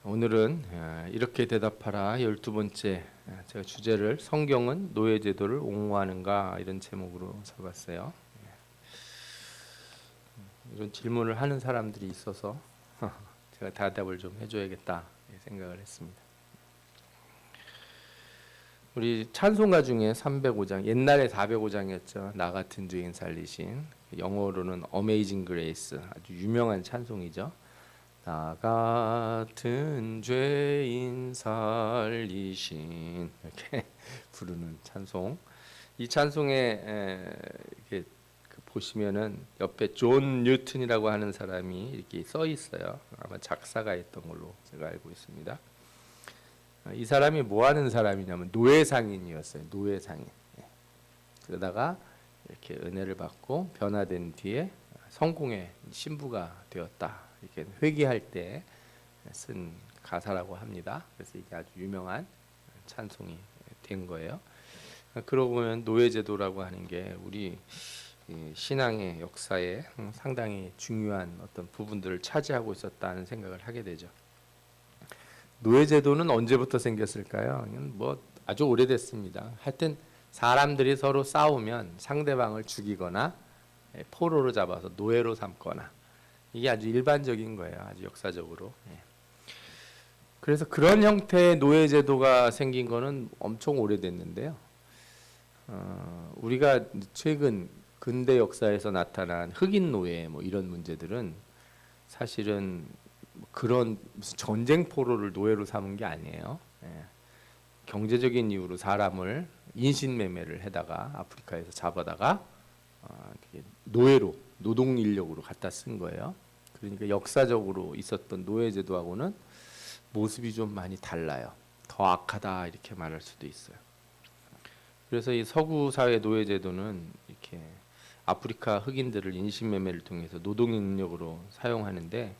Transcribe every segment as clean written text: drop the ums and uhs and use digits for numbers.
오늘은 이렇게 대답하라 12번째 제가 주제를 성경은 노예제도를 옹호하는가 이런 제목으로 잡았어요. 이런 질문을 하는 사람들이 있어서 제가 대답을 좀 해줘야겠다 생각을 했습니다. 우리 찬송가 중에 305장, 옛날에 405장이었죠. 나 같은 죄인 살리신, 영어로는 Amazing Grace, 아주 유명한 찬송이죠. 나 같은 죄인 살리신, 이렇게 부르는 찬송. 이 찬송에 이렇게 보시면은 옆에 존 뉴튼이라고 하는 사람이 이렇게 써 있어요. 아마 작사가 했던 걸로 제가 알고 있습니다. 이 사람이 뭐 하는 사람이냐면 노예상인이었어요. 노예상인. 그러다가 이렇게 은혜를 받고 변화된 뒤에 성공의 신부가 되었다. 이렇게 회개할 때 쓴 가사라고 합니다. 그래서 이게 아주 유명한 찬송이 된 거예요. 그러고 보면 노예제도라고 하는 게 우리 신앙의 역사에 상당히 중요한 어떤 부분들을 차지하고 있었다는 생각을 하게 되죠. 노예제도는 언제부터 생겼을까요? 뭐 아주 오래됐습니다. 하여튼 사람들이 서로 싸우면 상대방을 죽이거나 포로로 잡아서 노예로 삼거나 이게 아주 일반적인 거예요. 아주 역사적으로. 그래서 그런 형태의 노예제도가 생긴 거는 엄청 오래됐는데요. 우리가 최근 근대 역사에서 나타난 흑인 노예 뭐 이런 문제들은 사실은 그런 무슨 전쟁 포로를 노예로 삼은 게 아니에요. 경제적인 이유로 사람을 인신매매를 해다가 아프리카에서 잡아다가 노예로 노동 인력으로 갖다 쓴 거예요. 그러니까 역사적으로 있었던 노예제도하고는 모습이 좀 많이 달라요. 더 악하다 이렇게 말할 수도 있어요. 그래서 이 서구 사회 노예제도는 이렇게 아프리카 흑인들을 인신매매를 통해서 노동 인력으로 사용하는데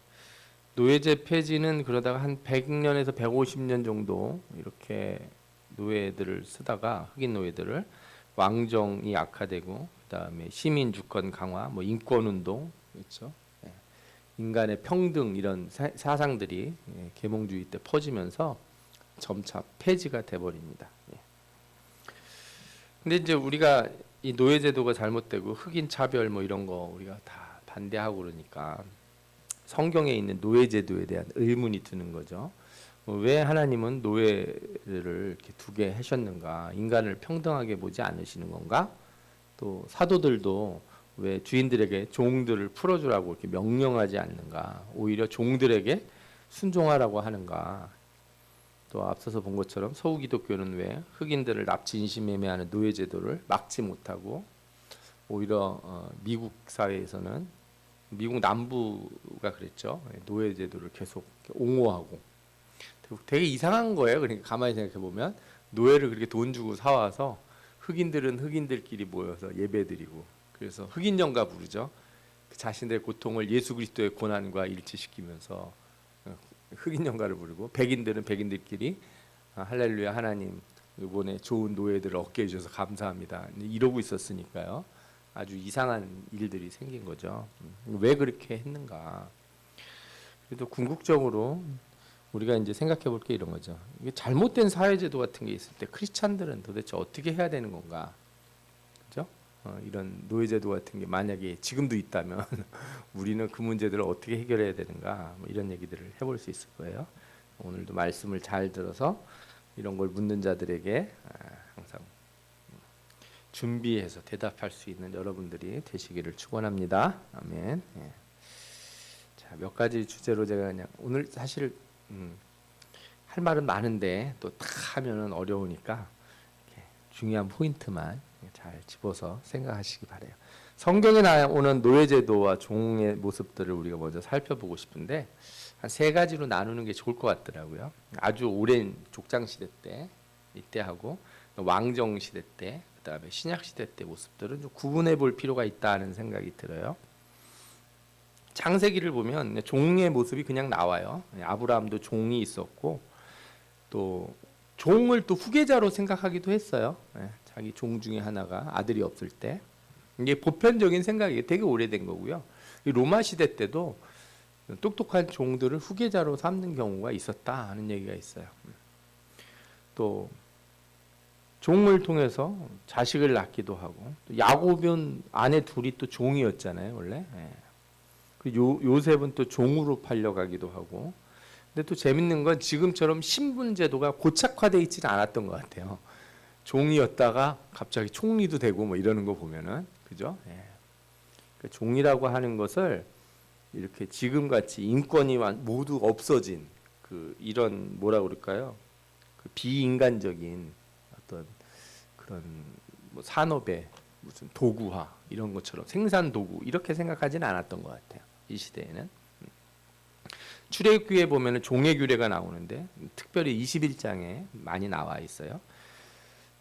노예제 폐지는 그러다가 한 100년에서 150년 정도 이렇게 노예들을 쓰다가 흑인 노예들을 왕정이 악화되고 그다음에 시민 주권 강화, 뭐 인권 운동 그렇죠. 인간의 평등 이런 사상들이 계몽주의 때 퍼지면서 점차 폐지가 돼 버립니다. 근데 이제 우리가 이 노예제도가 잘못되고 흑인 차별 뭐 이런 거 우리가 다 반대하고 그러니까 성경에 있는 노예제도에 대한 의문이 드는 거죠. 왜 하나님은 노예를 이렇게 두게 하셨는가? 인간을 평등하게 보지 않으시는 건가? 또 사도들도 왜 주인들에게 종들을 풀어주라고 이렇게 명령하지 않는가? 오히려 종들에게 순종하라고 하는가? 또 앞서서 본 것처럼 서구 기독교는 왜 흑인들을 납치 인신매매하는 노예제도를 막지 못하고 오히려 미국 사회에서는 미국 남부가 그랬죠. 노예제도를 계속 옹호하고 되게 이상한 거예요. 그러니까 가만히 생각해 보면 노예를 그렇게 돈 주고 사와서 흑인들은 흑인들끼리 모여서 예배드리고 그래서 흑인연가 부르죠. 자신들의 고통을 예수 그리스도의 고난과 일치시키면서 흑인연가를 부르고 백인들은 백인들끼리 할렐루야 하나님 이번에 좋은 노예들을 얻게 해주셔서 감사합니다. 이러고 있었으니까요. 아주 이상한 일들이 생긴 거죠. 왜 그렇게 했는가? 그래도 궁극적으로 우리가 이제 생각해 볼 게 이런 거죠. 이게 잘못된 사회제도 같은 게 있을 때 크리스찬들은 도대체 어떻게 해야 되는 건가? 그죠? 이런 노예제도 같은 게 만약에 지금도 있다면 우리는 그 문제들을 어떻게 해결해야 되는가? 뭐 이런 얘기들을 해볼 수 있을 거예요. 오늘도 말씀을 잘 들어서 이런 걸 묻는 자들에게 항상 준비해서 대답할 수 있는 여러분들이 되시기를 축원합니다. 아멘. 자, 몇 가지 주제로 제가 그냥 오늘 사실 할 말은 많은데 또 다 하면은 어려우니까 중요한 포인트만 잘 집어서 생각하시기 바래요. 성경에 나오는 노예제도와 종의 모습들을 우리가 먼저 살펴보고 싶은데 한 세 가지로 나누는 게 좋을 것 같더라고요. 아주 오랜 족장 시대 때 이때 하고 왕정 시대 때 그다음에 신약 시대 때 모습들은 좀 구분해 볼 필요가 있다는 생각이 들어요. 창세기를 보면 종의 모습이 그냥 나와요. 아브라함도 종이 있었고 또 종을 또 후계자로 생각하기도 했어요. 자기 종 중에 하나가 아들이 없을 때 이게 보편적인 생각이 되게 오래된 거고요. 로마 시대 때도 똑똑한 종들을 후계자로 삼는 경우가 있었다 하는 얘기가 있어요. 또 종을 통해서 자식을 낳기도 하고, 또 야곱은 아내 둘이 또 종이었잖아요 원래. 요셉은 또 종으로 팔려가기도 하고. 근데 또 재밌는 건 지금처럼 신분 제도가 고착화되어 있지는 않았던 것 같아요. 종이었다가 갑자기 총리도 되고 뭐 이러는 거 보면은, 그죠? 그러니까 종이라고 하는 것을 이렇게 지금같이 인권이 모두 없어진 이런 뭐라 그럴까요? 그 비인간적인 어떤 그런 뭐 산업의 무슨 도구화 이런 것처럼 생산 도구 이렇게 생각하지는 않았던 것 같아요. 이 시대에는. 출애굽기에 보면은 종의 규례가 나오는데 특별히 21장에 많이 나와 있어요.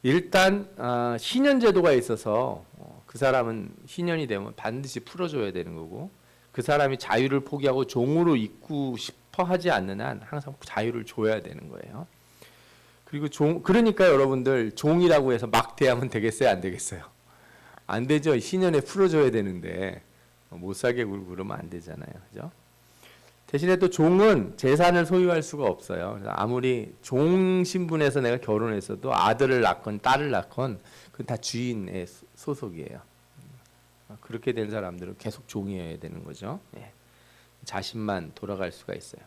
일단 신년 제도가 있어서 그 사람은 신년이 되면 반드시 풀어줘야 되는 거고, 그 사람이 자유를 포기하고 종으로 있고 싶어 하지 않는 한 항상 자유를 줘야 되는 거예요. 그리고 그러니까 여러분들 종이라고 해서 막 대하면 되겠어요, 안 되겠어요? 안 되죠. 신년에 풀어줘야 되는데 못 살게 굴고 그러면 안 되잖아요, 그죠? 대신에 또 종은 재산을 소유할 수가 없어요. 그래서 아무리 종 신분에서 내가 결혼했어도 아들을 낳건 딸을 낳건 그건 다 주인의 소속이에요. 그렇게 된 사람들은 계속 종이어야 되는 거죠. 자신만 돌아갈 수가 있어요.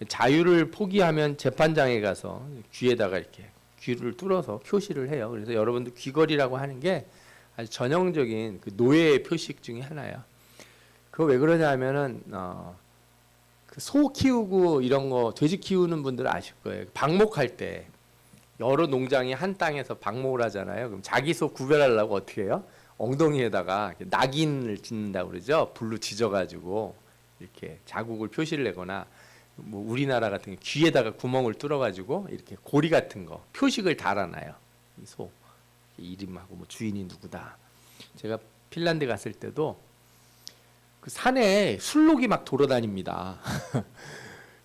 자유를 포기하면 재판장에 가서 귀에다가 이렇게 귀를 뚫어서 표시를 해요. 그래서 여러분들 귀걸이라고 하는 게 아주 전형적인 그 노예의 표식 중에 하나예요. 그거 왜 그러냐면은 소 키우고 이런 거 돼지 키우는 분들 아실 거예요. 방목할 때 여러 농장이 한 땅에서 방목을 하잖아요. 그럼 자기 소 구별하려고 어떻게 해요? 엉덩이에다가 낙인을 짓는다고 그러죠. 불로 지져가지고 이렇게 자국을 표시를 내거나, 뭐 우리나라 같은 경우 귀에다가 구멍을 뚫어가지고 이렇게 고리 같은 거 표식을 달아놔요. 이 소 이름하고 뭐 주인이 누구다. 제가 핀란드 갔을 때도 그 산에 술록이 막 돌아다닙니다.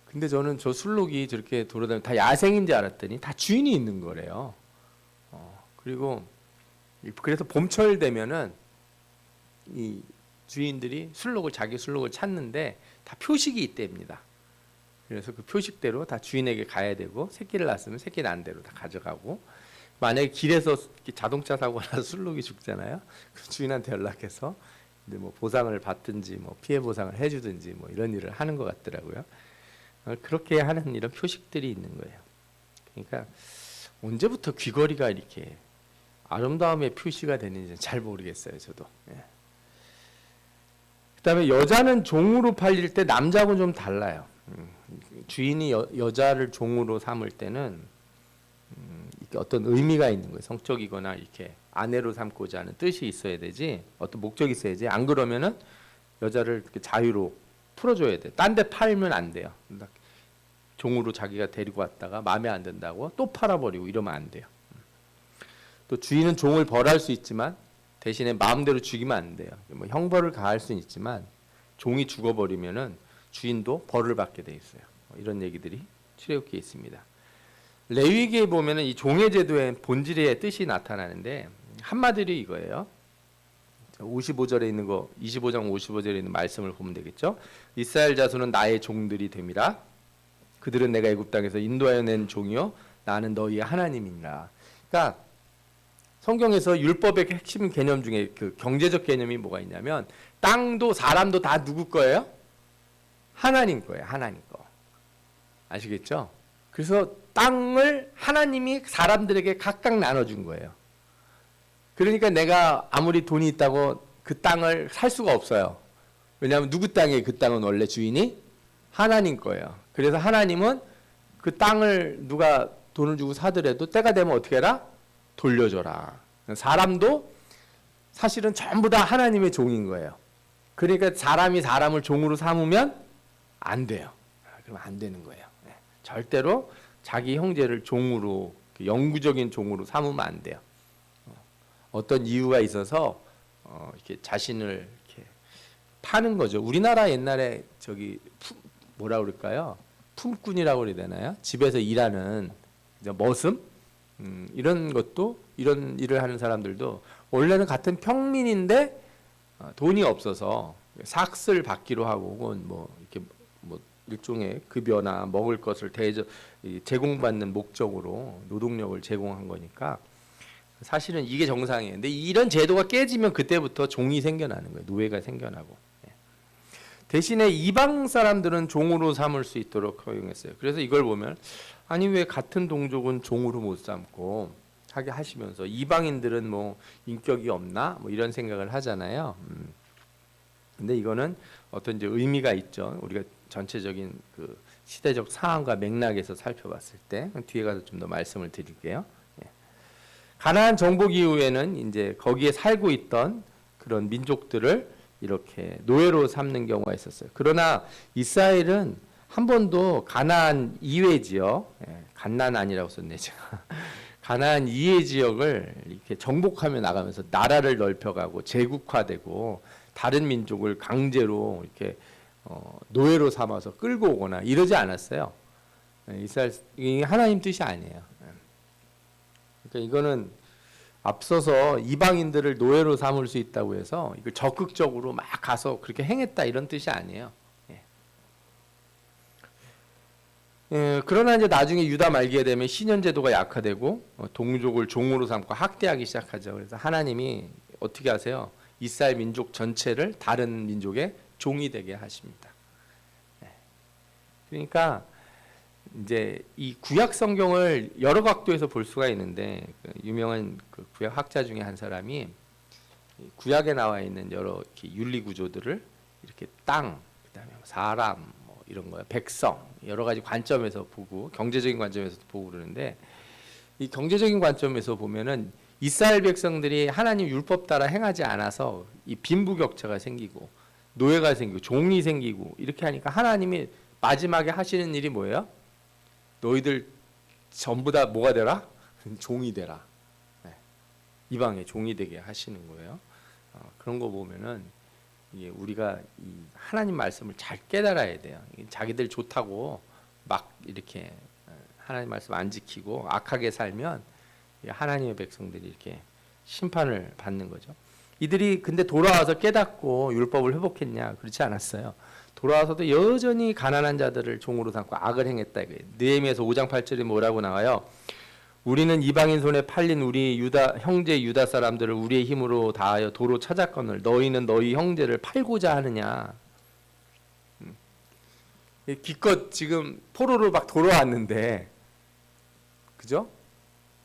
근데 저는 저 술록이 저렇게 돌아다니면 다 야생인 줄 알았더니 다 주인이 있는 거래요. 그리고 그래서 봄철 되면은 이 주인들이 자기 술록을 찾는데 다 표식이 있답니다. 그래서 그 표식대로 다 주인에게 가야 되고, 새끼를 낳았으면 새끼 낳은 대로 다 가져가고, 만약에 길에서 자동차 사고 나서 술록이 죽잖아요. 그 주인한테 연락해서 근데 뭐 보상을 받든지 뭐 피해 보상을 해주든지 뭐 이런 일을 하는 것 같더라고요. 그렇게 하는 이런 표식들이 있는 거예요. 그러니까 언제부터 귀걸이가 이렇게 아름다움의 표시가 되는지 잘 모르겠어요, 저도. 그다음에 여자는 종으로 팔릴 때 남자하고는 좀 달라요. 주인이 여자를 종으로 삼을 때는 이렇게 어떤 의미가 있는 거예요. 성적이거나 이렇게 아내로 삼고자 하는 뜻이 있어야 되지, 어떤 목적이 있어야지. 안 그러면은 여자를 이렇게 자유로 풀어줘야 돼. 딴 데 팔면 안 돼요. 종으로 자기가 데리고 왔다가 마음에 안 든다고 또 팔아버리고 이러면 안 돼요. 또 주인은 종을 벌할 수 있지만 대신에 마음대로 죽이면 안 돼요. 뭐 형벌을 가할 수는 있지만 종이 죽어버리면은 주인도 벌을 받게 돼 있어요. 이런 얘기들이 출애굽기에 있습니다. 레위기에 보면은 이 종의 제도의 본질의 뜻이 나타나는데 한마디로 이거예요. 55절에 있는 거, 25장 55절에 있는 말씀을 보면 되겠죠. 이스라엘 자손은 나의 종들이 됨이라. 그들은 내가 애굽 땅에서 인도하여 낸 종이요 나는 너희의 하나님이니라. 그러니까 성경에서 율법의 핵심 개념 중에 그 경제적 개념이 뭐가 있냐면, 땅도 사람도 다 누구 거예요? 하나님 거예요. 하나님 거. 아시겠죠? 그래서 땅을 하나님이 사람들에게 각각 나눠준 거예요. 그러니까 내가 아무리 돈이 있다고 그 땅을 살 수가 없어요. 왜냐하면 누구 땅이에요? 그 땅은 원래 주인이 하나님 거예요. 그래서 하나님은 그 땅을 누가 돈을 주고 사더라도 때가 되면 어떻게 해라? 돌려줘라. 사람도 사실은 전부 다 하나님의 종인 거예요. 그러니까 사람이 사람을 종으로 삼으면 안 돼요. 그러면 안 되는 거예요. 절대로 자기 형제를 종으로, 영구적인 종으로 삼으면 안 돼요. 어떤 이유가 있어서 이렇게 자신을 이렇게 파는 거죠. 우리나라 옛날에 뭐라 그럴까요? 품꾼이라고 그래야 되나요? 집에서 일하는 머슴? 이런 것도, 이런 일을 하는 사람들도 원래는 같은 평민인데 돈이 없어서 삭슬 받기로 하고 혹은 뭐 이렇게 뭐 일종의 급여나 먹을 것을 제공받는 목적으로 노동력을 제공한 거니까 사실은 이게 정상이에요. 근데 이런 제도가 깨지면 그때부터 종이 생겨나는 거예요. 노예가 생겨나고. 대신에 이방 사람들은 종으로 삼을 수 있도록 허용했어요. 그래서 이걸 보면 아니 왜 같은 동족은 종으로 못 삼고 하게 하시면서 이방인들은 뭐 인격이 없나 뭐 이런 생각을 하잖아요. 근데 이거는 어떤 이제 의미가 있죠. 우리가 전체적인 그 시대적 상황과 맥락에서 살펴봤을 때 뒤에 가서 좀 더 말씀을 드릴게요. 가나안 정복 이후에는 이제 거기에 살고 있던 그런 민족들을 이렇게 노예로 삼는 경우가 있었어요. 그러나 이스라엘은 한 번도 가나안 이외 지역, 갓난 아니라고 썼네 제가. 가나안 이외 지역을 이렇게 정복하며 나가면서 나라를 넓혀가고 제국화되고 다른 민족을 강제로 이렇게 노예로 삼아서 끌고 오거나 이러지 않았어요. 이스라엘 이게 하나님 뜻이 아니에요. 그러니까 이거는 앞서서 이방인들을 노예로 삼을 수 있다고 해서 이걸 적극적으로 막 가서 그렇게 행했다 이런 뜻이 아니에요. 그러나 이제 나중에 유다 말기에 되면 신현제도가 약화되고 동족을 종으로 삼고 학대하기 시작하죠. 그래서 하나님이 어떻게 하세요? 이스라엘 민족 전체를 다른 민족의 종이 되게 하십니다. 그러니까 이제 이 구약 성경을 여러 각도에서 볼 수가 있는데 유명한 그 구약 학자 중에 한 사람이 구약에 나와 있는 여러 이렇게 윤리 구조들을 이렇게 땅, 그다음에 사람, 뭐 이런 거야, 백성 여러 가지 관점에서 보고 경제적인 관점에서 보고 그러는데 이 경제적인 관점에서 보면은 이스라엘 백성들이 하나님 율법 따라 행하지 않아서 이 빈부격차가 생기고 노예가 생기고 종이 생기고 이렇게 하니까 하나님이 마지막에 하시는 일이 뭐예요? 너희들 전부 다 뭐가 되라? 종이 되라. 이방의 종이 되게 하시는 거예요. 그런 거 보면은 이게 우리가 이 하나님 말씀을 잘 깨달아야 돼요. 자기들 좋다고 막 이렇게 하나님 말씀 안 지키고 악하게 살면 하나님의 백성들이 이렇게 심판을 받는 거죠. 이들이 근데 돌아와서 깨닫고 율법을 회복했냐? 그렇지 않았어요. 돌아와서도 여전히 가난한 자들을 종으로 삼고 악을 행했다. 느헤미야서 5장 8절에 뭐라고 나와요? 우리는 이방인 손에 팔린 우리 유다 형제 유다 사람들을 우리의 힘으로 다하여 도로 찾았거늘 너희는 너희 형제를 팔고자 하느냐? 기껏 지금 포로로 막 돌아왔는데, 그죠?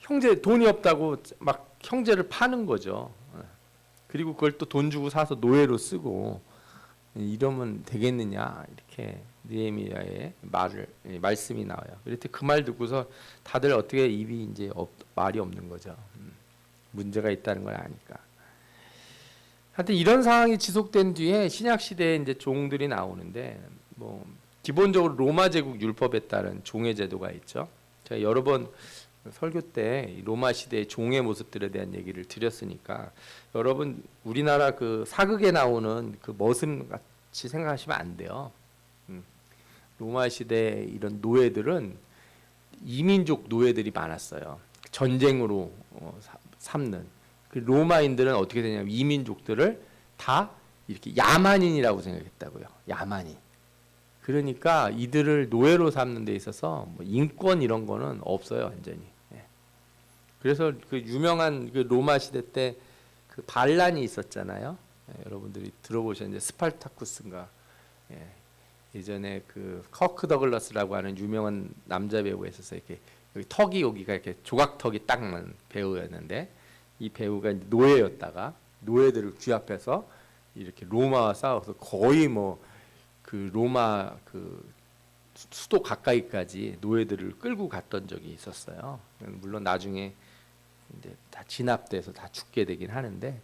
형제 돈이 없다고 막 형제를 파는 거죠. 그리고 그걸 또 돈 주고 사서 노예로 쓰고 이러면 되겠느냐 이렇게 느헤미야의 말씀이 나와요. 그랬더니 그 말 듣고서 다들 어떻게 입이 이제 말이 없는 거죠. 문제가 있다는 걸 아니까. 하여튼 이런 상황이 지속된 뒤에 신약 시대에 이제 종들이 나오는데 뭐 기본적으로 로마 제국 율법에 따른 종의 제도가 있죠. 제가 여러 번 설교 때 로마 시대의 종의 모습들에 대한 얘기를 드렸으니까 여러분 우리나라 그 사극에 나오는 그 머슴 같이 생각하시면 안 돼요. 로마 시대 이런 노예들은 이민족 노예들이 많았어요. 전쟁으로 삼는 그 로마인들은 어떻게 되냐면 이민족들을 다 이렇게 야만인이라고 생각했다고요. 야만인. 그러니까 이들을 노예로 삼는 데 있어서 뭐 인권 이런 거는 없어요, 완전히. 그래서 그 유명한 그 로마 시대 때 그 반란이 있었잖아요. 여러분들이 들어보셨는데 스파르타쿠스인가. 예전에 그 커크 더글러스라고 하는 유명한 남자 배우가 있었어요. 이렇게 턱이 여기가 이렇게 조각턱이 딱 난 배우였는데 이 배우가 노예였다가 노예들을 귀합해서 이렇게 로마와 싸워서 거의 뭐 그 로마 그 수도 가까이까지 노예들을 끌고 갔던 적이 있었어요. 물론 나중에 이제 다 진압돼서 다 죽게 되긴 하는데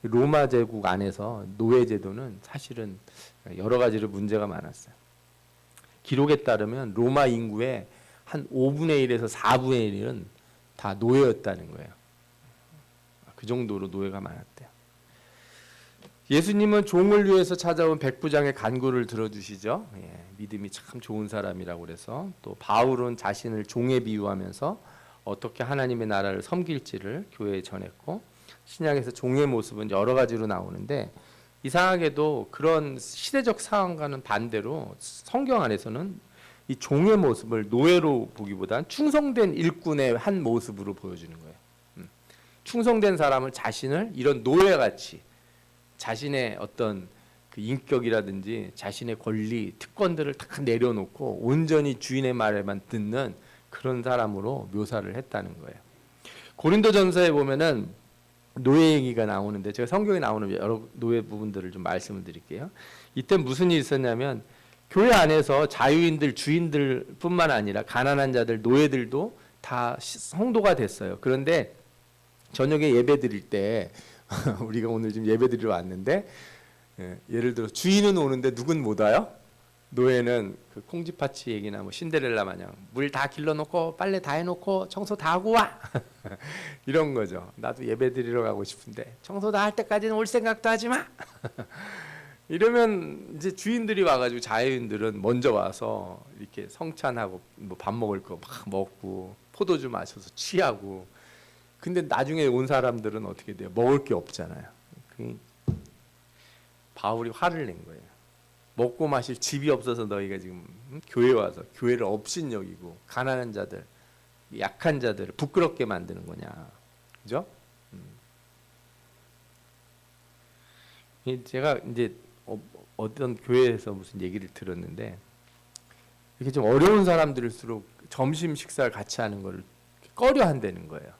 로마 제국 안에서 노예 제도는 사실은 여러 가지로 문제가 많았어요. 기록에 따르면 로마 인구의 한 5분의 1에서 4분의 1은 다 노예였다는 거예요. 그 정도로 노예가 많았대요. 예수님은 종을 위해서 찾아온 백부장의 간구를 들어주시죠. 믿음이 참 좋은 사람이라고 그래서 또 바울은 자신을 종에 비유하면서 어떻게 하나님의 나라를 섬길지를 교회에 전했고 신약에서 종의 모습은 여러 가지로 나오는데 이상하게도 그런 시대적 상황과는 반대로 성경 안에서는 이 종의 모습을 노예로 보기보다는 충성된 일꾼의 한 모습으로 보여주는 거예요. 충성된 사람을 자신을 이런 노예같이 자신의 어떤 그 인격이라든지 자신의 권리, 특권들을 다 내려놓고 온전히 주인의 말에만 듣는 그런 사람으로 묘사를 했다는 거예요. 고린도전서에 보면은 노예 얘기가 나오는데 제가 성경에 나오는 여러 노예 부분들을 좀 말씀을 드릴게요. 이때 무슨 일이 있었냐면 교회 안에서 자유인들, 주인들뿐만 아니라 가난한 자들, 노예들도 다 성도가 됐어요. 그런데 저녁에 예배 드릴 때 우리가 오늘 지금 예배 드리러 왔는데 예를 들어 주인은 오는데 누군 못 와요? 노예는 그 콩쥐파치 얘기나 뭐 신데렐라 마냥 물 다 길러놓고 빨래 다 해놓고 청소 다 하고 와 이런 거죠. 나도 예배 드리러 가고 싶은데 청소 다 할 때까지는 올 생각도 하지 마. 이러면 이제 주인들이 와가지고 자유인들은 먼저 와서 이렇게 성찬하고 뭐 밥 먹을 거 막 먹고 포도주 마셔서 취하고. 근데 나중에 온 사람들은 어떻게 돼요? 먹을 게 없잖아요. 바울이 화를 낸 거예요. 먹고 마실 집이 없어서 너희가 지금 교회 와서 교회를 업신여기고 가난한 자들, 약한 자들을 부끄럽게 만드는 거냐, 그죠? 제가 이제 어떤 교회에서 무슨 얘기를 들었는데 이렇게 좀 어려운 사람들일수록 점심 식사를 같이 하는 거를 꺼려 한다는 거예요.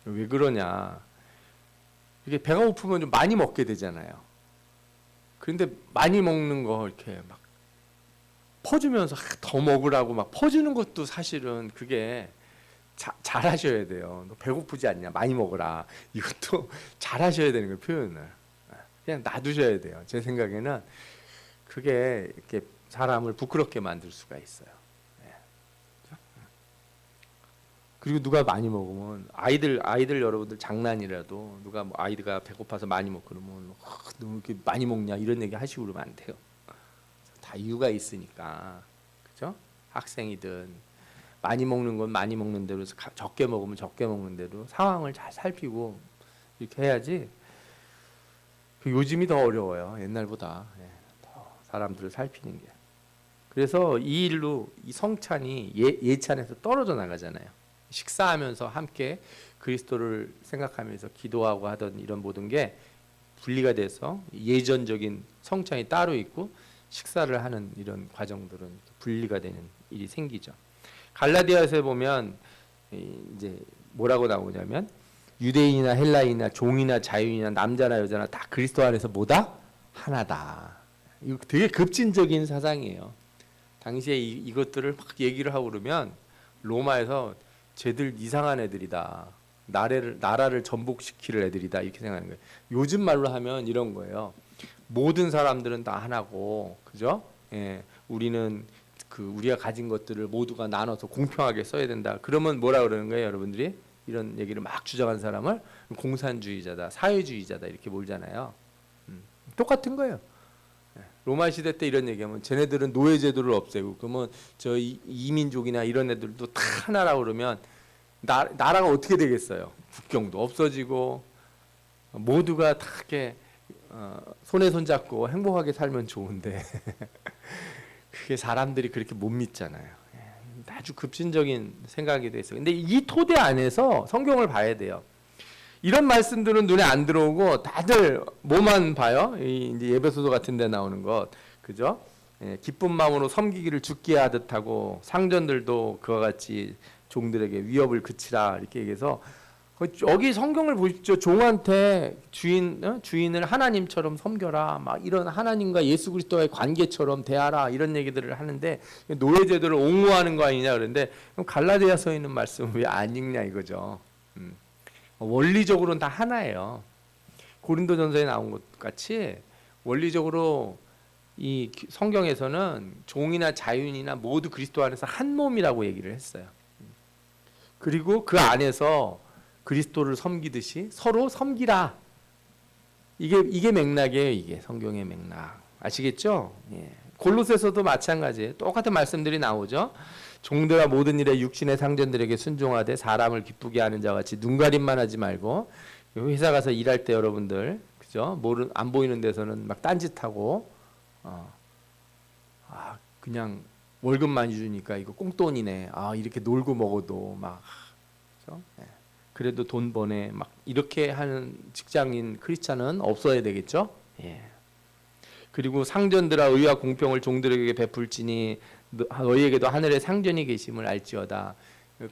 왜 그러냐? 이게 배가 고프면 좀 많이 먹게 되잖아요. 그런데 많이 먹는 거 이렇게 막 퍼주면서 더 먹으라고 막 퍼주는 것도 사실은 그게 잘하셔야 돼요. 너 배고프지 않냐? 많이 먹어라. 이것도 잘하셔야 되는 거예요, 표현을. 그냥 놔두셔야 돼요. 제 생각에는 그게 이렇게 사람을 부끄럽게 만들 수가 있어요. 그리고 누가 많이 먹으면 아이들 여러분들 장난이라도 누가 뭐 아이가 배고파서 많이 먹고 그러면 너 이렇게 많이 먹냐 이런 얘기 하시고 그러면 안 돼요. 다 이유가 있으니까, 그죠? 학생이든 많이 먹는 건 많이 먹는 대로, 적게 먹으면 적게 먹는 대로 상황을 잘 살피고 이렇게 해야지. 요즘이 더 어려워요, 옛날보다. 더 사람들을 살피는 게. 그래서 이 일로 이 성찬이 예찬에서 떨어져 나가잖아요. 식사하면서 함께 그리스도를 생각하면서 기도하고 하던 이런 모든 게 분리가 돼서 예전적인 성찬이 따로 있고 식사를 하는 이런 과정들은 분리가 되는 일이 생기죠. 갈라디아서에 보면 이제 뭐라고 나오냐면 유대인이나 헬라인이나 종이나 자유인이나 남자나 여자나 다 그리스도 안에서 뭐다? 하나다. 이거 되게 급진적인 사상이에요. 당시에 이것들을 막 얘기를 하고 그러면 로마에서 쟤들 이상한 애들이다. 나라를 전복시킬 애들이다. 이렇게 생각하는 거예요. 요즘 말로 하면 이런 거예요. 모든 사람들은 다 하나고, 그죠? 예, 우리는 우리가 가진 것들을 모두가 나눠서 공평하게 써야 된다. 그러면 뭐라 그러는 거예요, 여러분들이? 이런 얘기를 막 주장한 사람을 공산주의자다, 사회주의자다 이렇게 몰잖아요. 똑같은 거예요. 로마 시대 때 이런 얘기하면 쟤네들은 노예 제도를 없애고 그러면 저 이민족이나 이런 애들도 다 하나라고 그러면 나라가 어떻게 되겠어요? 국경도 없어지고 모두가 다 이렇게 손에 손 잡고 행복하게 살면 좋은데 그게 사람들이 그렇게 못 믿잖아요. 아주 급진적인 생각이 돼 있어요. 근데 이 토대 안에서 성경을 봐야 돼요. 이런 말씀들은 눈에 안 들어오고 다들 뭐만 봐요? 이제 예배소서 같은 데 나오는 것, 그죠? 기쁜 마음으로 섬기기를 죽게 하듯 하고 상전들도 그와 같이 종들에게 위협을 그치라 이렇게 얘기해서 여기 성경을 보십시오. 종한테 주인을 하나님처럼 섬겨라, 막 이런 하나님과 예수 그리스도와의 관계처럼 대하라 이런 얘기들을 하는데 노예 제도를 옹호하는 거 아니냐 그러는데 그럼 갈라디아서에 있는 말씀은 왜 안 읽냐 이거죠. 원리적으로는 다 하나예요. 고린도전서에 나온 것 같이 원리적으로 이 성경에서는 종이나 자유인이나 모두 그리스도 안에서 한 몸이라고 얘기를 했어요. 그리고 그 안에서 그리스도를 섬기듯이 서로 섬기라. 이게 맥락이에요. 이게 성경의 맥락. 아시겠죠? 예. 골로새서도 마찬가지예요. 똑같은 말씀들이 나오죠. 종들아 모든 일에 육신의 상전들에게 순종하되 사람을 기쁘게 하는 자와 같이 눈가림만 하지 말고 회사 가서 일할 때 여러분들 그죠? 안 보이는 데서는 막 딴짓하고 그냥 월급 많이 주니까 이거 꽁돈이네. 이렇게 놀고 먹어도 막 그죠? 예. 그래도 돈 버네. 막 이렇게 하는 직장인 크리스찬은 없어야 되겠죠? 예. 그리고 상전들아 의와 공평을 종들에게 베풀지니 너희에게도 하늘에 상전이 계심을 알지어다.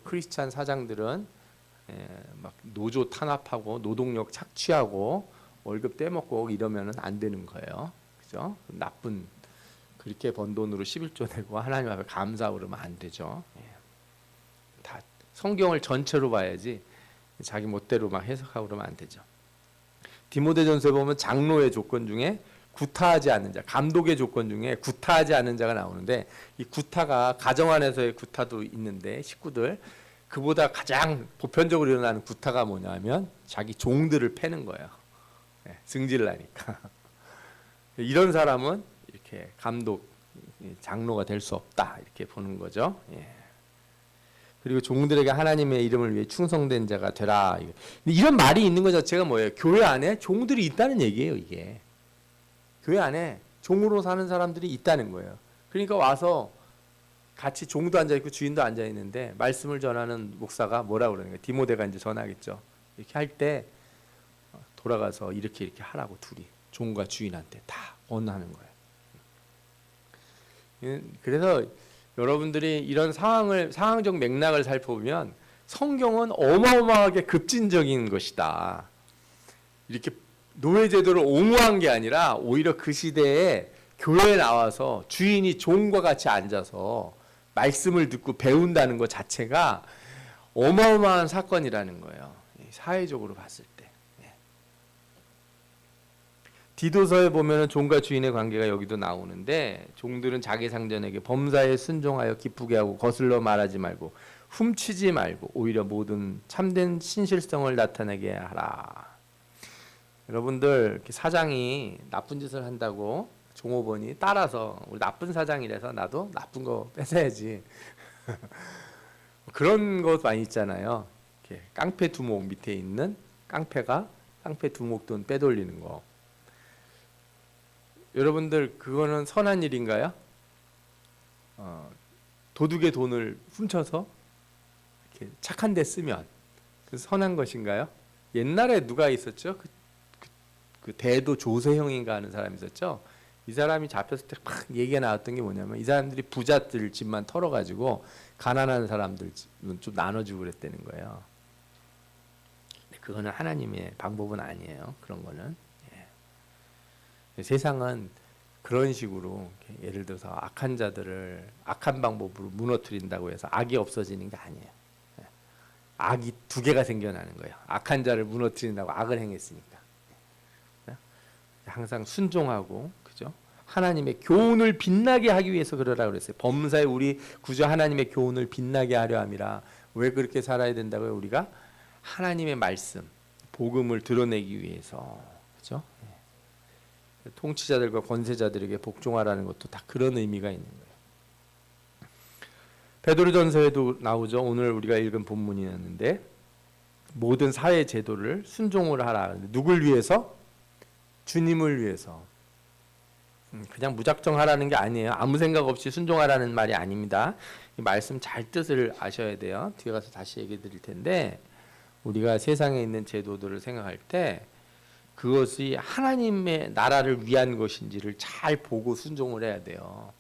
크리스찬 사장들은 막 노조 탄압하고 노동력 착취하고 월급 떼먹고 이러면은 안 되는 거예요. 그죠? 나쁜 그렇게 번 돈으로 11조 내고 하나님 앞에 감사하고 그러면 안 되죠. 다 성경을 전체로 봐야지 자기 멋대로 막 해석하고 그러면 안 되죠. 디모데전서에 보면 장로의 조건 중에 구타하지 않는 자, 감독의 조건 중에 구타하지 않는 자가 나오는데 이 구타가 가정 안에서의 구타도 있는데 식구들 그보다 가장 보편적으로 일어나는 구타가 뭐냐면 자기 종들을 패는 거예요. 승질을 하니까. 이런 사람은 이렇게 감독, 장로가 될 수 없다 이렇게 보는 거죠. 그리고 종들에게 하나님의 이름을 위해 충성된 자가 되라. 이런 말이 있는 것 자체가 뭐예요? 교회 안에 종들이 있다는 얘기예요. 이게 교회 안에 종으로 사는 사람들이 있다는 거예요. 그러니까 와서 같이 종도 앉아 있고 주인도 앉아 있는데 말씀을 전하는 목사가 뭐라 그러는 거예요? 디모데가 이제 전하겠죠. 이렇게 할 때 돌아가서 이렇게 하라고 둘이 종과 주인한테 다 언하는 거예요. 그래서 여러분들이 이런 상황적 맥락을 살펴보면 성경은 어마어마하게 급진적인 것이다. 이렇게 노예 제도를 옹호한 게 아니라 오히려 그 시대에 교회에 나와서 주인이 종과 같이 앉아서 말씀을 듣고 배운다는 것 자체가 어마어마한 사건이라는 거예요. 사회적으로 봤을 때. 디도서에 보면은 종과 주인의 관계가 여기도 나오는데 종들은 자기 상전에게 범사에 순종하여 기쁘게 하고 거슬러 말하지 말고 훔치지 말고 오히려 모든 참된 신실성을 나타내게 하라. 여러분들 사장이 나쁜 짓을 한다고 종업원이 따라서 우리 나쁜 사장이라서 나도 나쁜 거 뺏어야지 그런 것 많이 있잖아요. 이렇게 깡패 두목 밑에 있는 깡패가 깡패 두목 돈 빼돌리는 거. 여러분들 그거는 선한 일인가요? 도둑의 돈을 훔쳐서 이렇게 착한 데 쓰면 그 선한 것인가요? 옛날에 누가 있었죠? 그 대도 조세형인가 하는 사람이 있었죠. 이 사람이 잡혔을 때 막 얘기가 나왔던 게 뭐냐면 이 사람들이 부자들 집만 털어가지고 가난한 사람들 집은 좀 나눠주고 그랬다는 거예요. 그거는 하나님의 방법은 아니에요. 그런 거는. 세상은 그런 식으로 예를 들어서 악한 자들을 악한 방법으로 무너뜨린다고 해서 악이 없어지는 게 아니에요. 악이 두 개가 생겨나는 거예요. 악한 자를 무너뜨린다고 악을 행했으니까. 항상 순종하고 그죠? 하나님의 교훈을 빛나게 하기 위해서 그러라고 그랬어요. 범사에 우리 구주 하나님의 교훈을 빛나게 하려 함이라. 왜 그렇게 살아야 된다고요? 우리가 하나님의 말씀, 복음을 드러내기 위해서. 그죠? 통치자들과 권세자들에게 복종하라는 것도 다 그런 의미가 있는 거예요. 베드로전서에도 나오죠. 오늘 우리가 읽은 본문이었는데 모든 사회 제도를 순종을 하라. 누굴 위해서? 주님을 위해서. 그냥 무작정 하라는 게 아니에요. 아무 생각 없이 순종하라는 말이 아닙니다. 이 말씀 잘 뜻을 아셔야 돼요. 뒤에 가서 다시 얘기 드릴 텐데 우리가 세상에 있는 제도들을 생각할 때 그것이 하나님의 나라를 위한 것인지를 잘 보고 순종을 해야 돼요.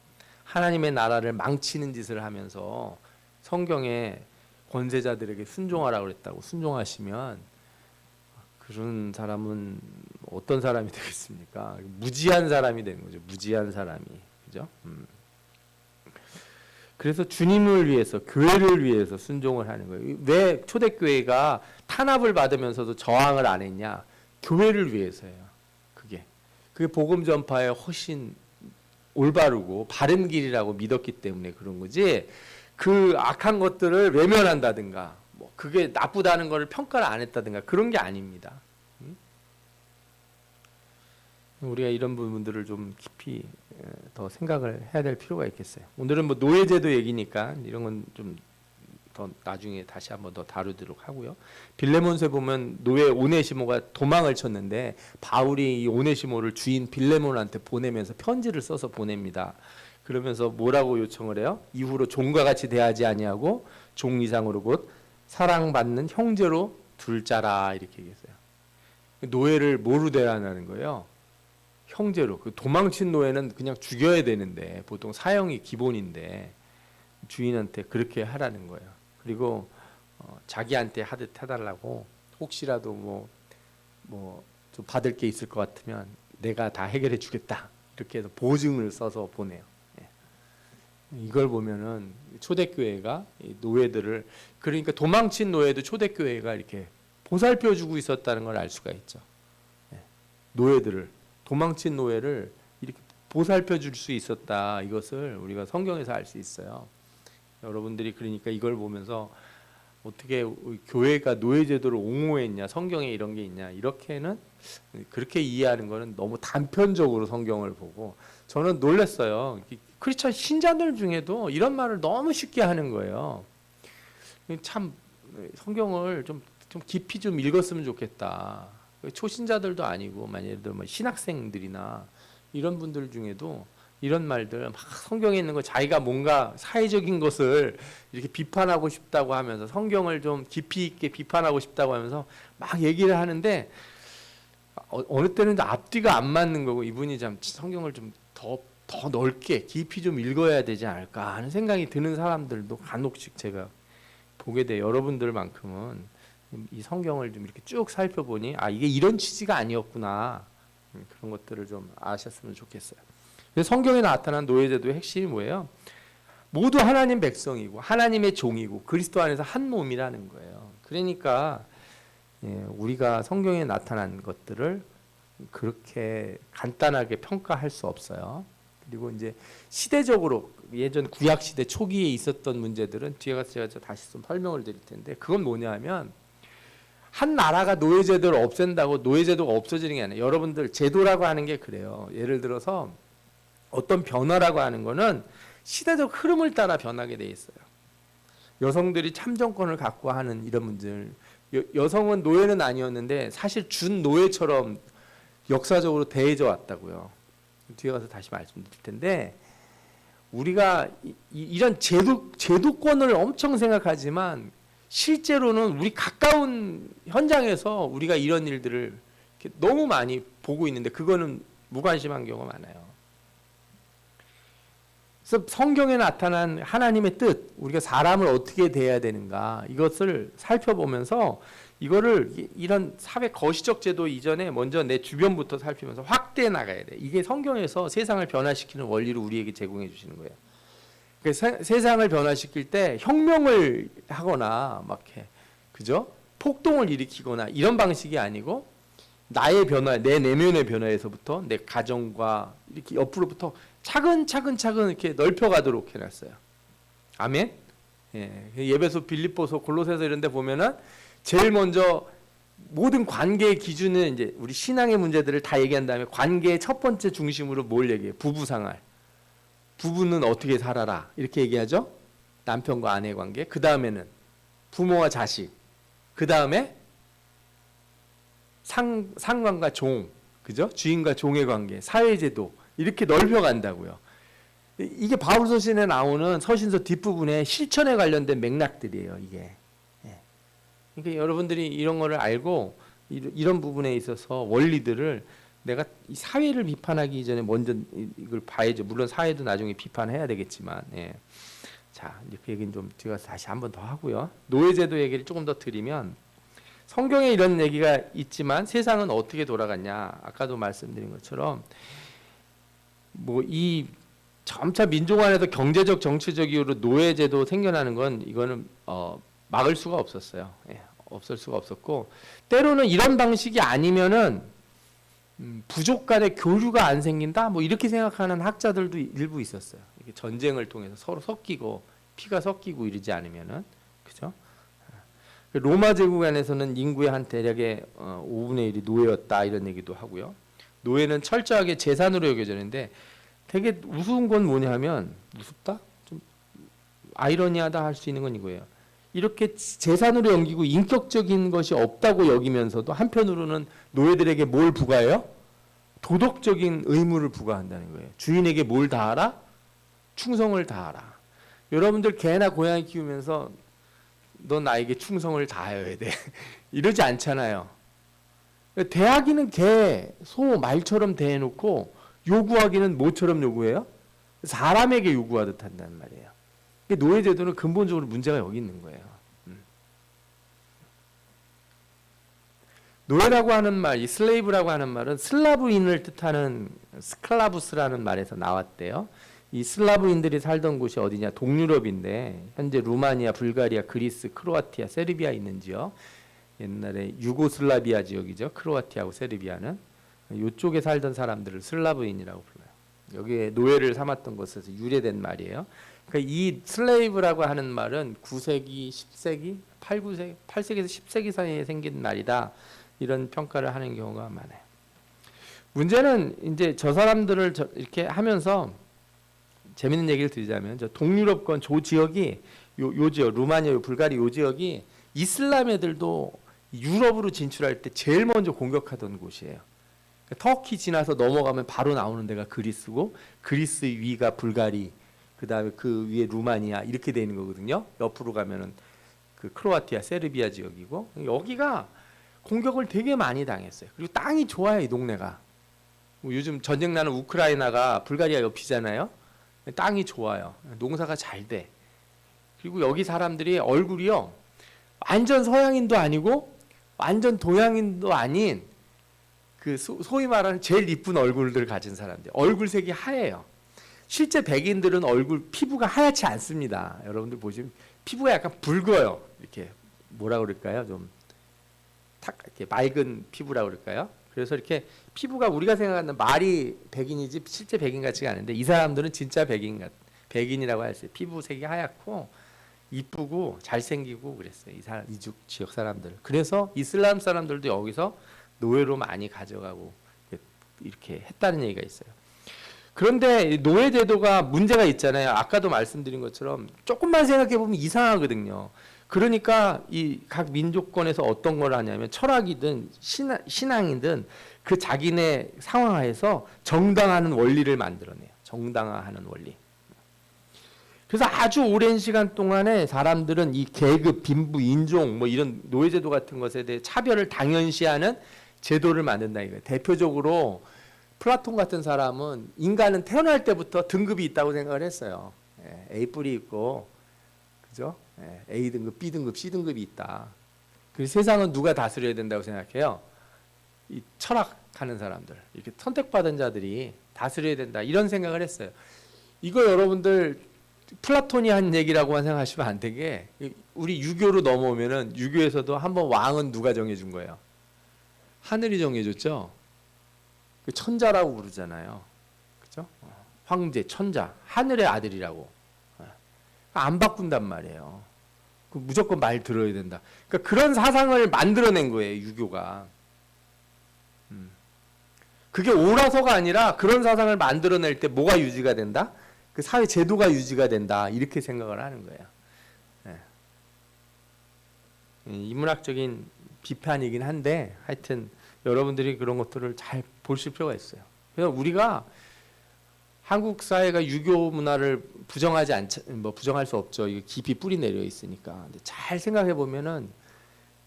하나님의 나라를 망치는 짓을 하면서 성경에 권세자들에게 순종하라고 그랬다고 순종하시면 그런 사람은 어떤 사람이 되겠습니까? 무지한 사람이 되는 거죠. 무지한 사람이. 그죠? 그래서 주님을 위해서 교회를 위해서 순종을 하는 거예요. 왜 초대교회가 탄압을 받으면서도 저항을 안 했냐? 교회를 위해서예요. 그게 복음 전파에 훨씬 올바르고 바른 길이라고 믿었기 때문에 그런 거지. 그 악한 것들을 외면한다든가 뭐 그게 나쁘다는 것을 평가를 안 했다든가 그런 게 아닙니다. 우리가 이런 부분들을 좀 깊이 더 생각을 해야 될 필요가 있겠어요. 오늘은 뭐 노예제도 얘기니까 이런 건 좀 더 나중에 다시 한번 더 다루도록 하고요. 빌레몬서에 보면 노예 오네시모가 도망을 쳤는데 바울이 이 오네시모를 주인 빌레몬한테 보내면서 편지를 써서 보냅니다. 그러면서 뭐라고 요청을 해요? 이후로 종과 같이 대하지 아니하고 종 이상으로 곧 사랑받는 형제로 둘 자라 이렇게 얘기했어요. 노예를 뭐로 대하는 거예요? 형제로. 그 도망친 노예는 그냥 죽여야 되는데 보통 사형이 기본인데 주인한테 그렇게 하라는 거예요. 그리고 자기한테 하듯 해달라고 혹시라도 뭐 좀 받을 게 있을 것 같으면 내가 다 해결해 주겠다 이렇게 해서 보증을 써서 보내요. 예. 이걸 보면은 초대교회가 노예들을 그러니까 도망친 노예도 초대교회가 이렇게 보살펴주고 있었다는 걸 알 수가 있죠. 예. 노예들을 도망친 노예를 이렇게 보살펴줄 수 있었다 이것을 우리가 성경에서 알 수 있어요. 여러분들이 그러니까 이걸 보면서 어떻게 교회가 노예 제도를 옹호했냐 성경에 이런 게 있냐 이렇게는 그렇게 이해하는 거는 너무 단편적으로 성경을 보고 저는 놀랐어요. 크리스천 신자들 중에도 이런 말을 너무 쉽게 하는 거예요. 참 성경을 좀 깊이 좀 읽었으면 좋겠다. 초신자들도 아니고 만약에 신학생들이나 이런 분들 중에도 이런 말들 막 성경에 있는 거 자기가 뭔가 사회적인 것을 이렇게 비판하고 싶다고 하면서 성경을 좀 깊이 있게 비판하고 싶다고 하면서 막 얘기를 하는데 어느 때는 앞뒤가 안 맞는 거고 이분이 참 성경을 좀 더 넓게 깊이 좀 읽어야 되지 않을까 하는 생각이 드는 사람들도 간혹씩 제가 보게 돼요. 여러분들만큼은 이 성경을 좀 이렇게 쭉 살펴보니 아 이게 이런 취지가 아니었구나 그런 것들을 좀 아셨으면 좋겠어요. 성경에 나타난 노예제도의 핵심이 뭐예요? 모두 하나님 백성이고 하나님의 종이고 그리스도 안에서 한 몸이라는 거예요. 그러니까 우리가 성경에 나타난 것들을 그렇게 간단하게 평가할 수 없어요. 그리고 이제 시대적으로 예전 구약 시대 초기에 있었던 문제들은 뒤에 가서 제가 다시 좀 설명을 드릴 텐데 그건 뭐냐면 한 나라가 노예제도를 없앤다고 노예제도가 없어지는 게 아니에요. 여러분들 제도라고 하는 게 그래요. 예를 들어서 어떤 변화라고 하는 거는 시대적 흐름을 따라 변하게 돼 있어요. 여성들이 참정권을 갖고 하는 이런 문제를 여성은 노예는 아니었는데 사실 준 노예처럼 역사적으로 대해져 왔다고요. 뒤에 가서 다시 말씀드릴 텐데 우리가 이런 제도권을 엄청 생각하지만 실제로는 우리 가까운 현장에서 우리가 이런 일들을 너무 많이 보고 있는데 그거는 무관심한 경우가 많아요. 그래서 성경에 나타난 하나님의 뜻, 우리가 사람을 어떻게 대해야 되는가 이것을 살펴보면서 이거를 이런 사회 거시적 제도 이전에 먼저 내 주변부터 살피면서 확대해 나가야 돼. 이게 성경에서 세상을 변화시키는 원리를 우리에게 제공해 주시는 거예요. 그러니까 세상을 변화시킬 때 혁명을 하거나 막 해, 그죠? 폭동을 일으키거나 이런 방식이 아니고 나의 변화, 내 내면의 변화에서부터 내 가정과 이렇게 옆으로부터 차근차근 이렇게 넓혀가도록 해놨어요. 아멘. 예배소, 빌립보서, 골로새서 이런 데 보면은 제일 먼저 모든 관계의 기준은 이제 우리 신앙의 문제들을 다 얘기한 다음에 관계의 첫 번째 중심으로 뭘 얘기해요? 부부상활. 부부는 어떻게 살아라 이렇게 얘기하죠. 남편과 아내 관계. 그 다음에는 부모와 자식. 그 다음에 상관과 종, 그죠? 주인과 종의 관계, 사회제도 이렇게 넓혀간다고요. 이게 바울 서신에 나오는 서신서 뒷부분에 실천에 관련된 맥락들이에요. 이게. 그러니까 여러분들이 이런 거를 알고 이런 부분에 있어서 원리들을 내가 이 사회를 비판하기 이전에 먼저 이걸 봐야죠. 물론 사회도 나중에 비판해야 되겠지만, 자 그 얘기는 좀 제가 다시 한 번 더 하고요. 노예제도 얘기를 조금 더 드리면 성경에 이런 얘기가 있지만 세상은 어떻게 돌아갔냐? 아까도 말씀드린 것처럼 뭐 이 점차 민족 안에서 경제적 정치적 이유로 노예제도 생겨나는 건 이거는 막을 수가 없었어요. 없을 수가 없었고 때로는 이런 방식이 아니면은 부족 간의 교류가 안 생긴다 뭐 이렇게 생각하는 학자들도 일부 있었어요. 이게 전쟁을 통해서 서로 섞이고 피가 섞이고 이러지 않으면은 그죠? 로마 제국 안에서는 인구의 한 대략의 5분의 1이 노예였다 이런 얘기도 하고요. 노예는 철저하게 재산으로 여겨졌는데 되게 우스운 건 뭐냐면 우습다? 좀 아이러니하다 할 수 있는 건 이거예요. 이렇게 재산으로 여기고 인격적인 것이 없다고 여기면서도 한편으로는 노예들에게 뭘 부과해요? 도덕적인 의무를 부과한다는 거예요. 주인에게 뭘 다하라? 충성을 다하라. 여러분들 개나 고양이 키우면서 너 나에게 충성을 다해야 돼. 이러지 않잖아요. 대하기는 개, 소, 말처럼 대해놓고 요구하기는 뭐처럼 요구해요? 사람에게 요구하듯 한다는 말이에요. 노예제도는 근본적으로 문제가 여기 있는 거예요. 노예라고 하는 말, 이 슬레이브라고 하는 말은 슬라브인을 뜻하는 스클라부스라는 말에서 나왔대요. 이 슬라브인들이 살던 곳이 어디냐? 동유럽인데 현재 루마니아, 불가리아, 그리스, 크로아티아, 세르비아 있는 지역. 옛날에 유고슬라비아 지역이죠. 크로아티아하고 세르비아는 이쪽에 살던 사람들을 슬라브인이라고 불러요. 여기에 노예를 삼았던 것에서 유래된 말이에요. 그러니까 이 슬레이브라고 하는 말은 9세기, 10세기, 8세기에서 10세기 사이에 생긴 말이다. 이런 평가를 하는 경우가 많아요. 문제는 이제 저 사람들을 이렇게 하면서 재밌는 얘기를 드리자면 저 동유럽권 조 지역이 요 지역 루마니아, 불가리아 요 지역이 이슬람 애들도 유럽으로 진출할 때 제일 먼저 공격하던 곳이에요. 그러니까 터키 지나서 넘어가면 바로 나오는 데가 그리스고 그리스 위가 불가리, 그다음에 그 위에 루마니아 이렇게 되는 거거든요. 옆으로 가면은 그 크로아티아, 세르비아 지역이고 여기가 공격을 되게 많이 당했어요. 그리고 땅이 좋아요, 이 동네가. 요즘 전쟁 나는 우크라이나가 불가리아 옆이잖아요. 땅이 좋아요. 농사가 잘 돼. 그리고 여기 사람들이 얼굴이요. 완전 서양인도 아니고 완전 동양인도 아닌 그 소위 말하는 제일 이쁜 얼굴들 가진 사람들. 얼굴색이 하얘요. 실제 백인들은 얼굴 피부가 하얗지 않습니다. 여러분들 보시면 피부가 약간 붉어요. 이렇게 뭐라 그럴까요? 좀 이렇게 맑은 피부라고 그럴까요? 그래서 이렇게 피부가 우리가 생각하는 말이 백인이지 실제 백인 같지가 않은데 이 사람들은 진짜 백인이라고 할 수 있어요. 피부색이 하얗고 이쁘고 잘생기고 그랬어요. 이 지역 사람들. 그래서 이슬람 사람들도 여기서 노예로 많이 가져가고 이렇게 했다는 얘기가 있어요. 그런데 노예 제도가 문제가 있잖아요. 아까도 말씀드린 것처럼 조금만 생각해 보면 이상하거든요. 그러니까 이 각 민족권에서 어떤 걸 하냐면 철학이든 신앙이든 그 자기네 상황하에서 정당화하는 원리를 만들어내요. 정당화하는 원리. 그래서 아주 오랜 시간 동안에 사람들은 이 계급, 빈부, 인종 뭐 이런 노예제도 같은 것에 대해 차별을 당연시하는 제도를 만든다 이거예요. 대표적으로 플라톤 같은 사람은 인간은 태어날 때부터 등급이 있다고 생각을 했어요. A 뿔이 있고, 그죠? A 등급, B 등급, C 등급이 있다. 그 세상은 누가 다스려야 된다고 생각해요? 이 철학하는 사람들, 이렇게 선택받은 자들이 다스려야 된다 이런 생각을 했어요. 이거 여러분들 플라톤이 한 얘기라고만 생각하시면 안 되게 우리 유교로 넘어오면은 유교에서도 한번 왕은 누가 정해준 거예요? 하늘이 정해줬죠. 그 천자라고 부르잖아요. 그죠? 황제, 천자, 하늘의 아들이라고. 안 바꾼단 말이에요. 무조건 말 들어야 된다. 그러니까 그런 사상을 만들어낸 거예요, 유교가. 그게 옳아서가 아니라 그런 사상을 만들어낼 때 뭐가 유지가 된다? 그 사회 제도가 유지가 된다. 이렇게 생각을 하는 거예요. 인문학적인 비판이긴 한데 하여튼 여러분들이 그런 것들을 잘 보실 필요가 있어요. 그래서 우리가 한국 사회가 유교 문화를 부정할 수 없죠. 이게 깊이 뿌리 내려 있으니까. 근데 잘 생각해 보면은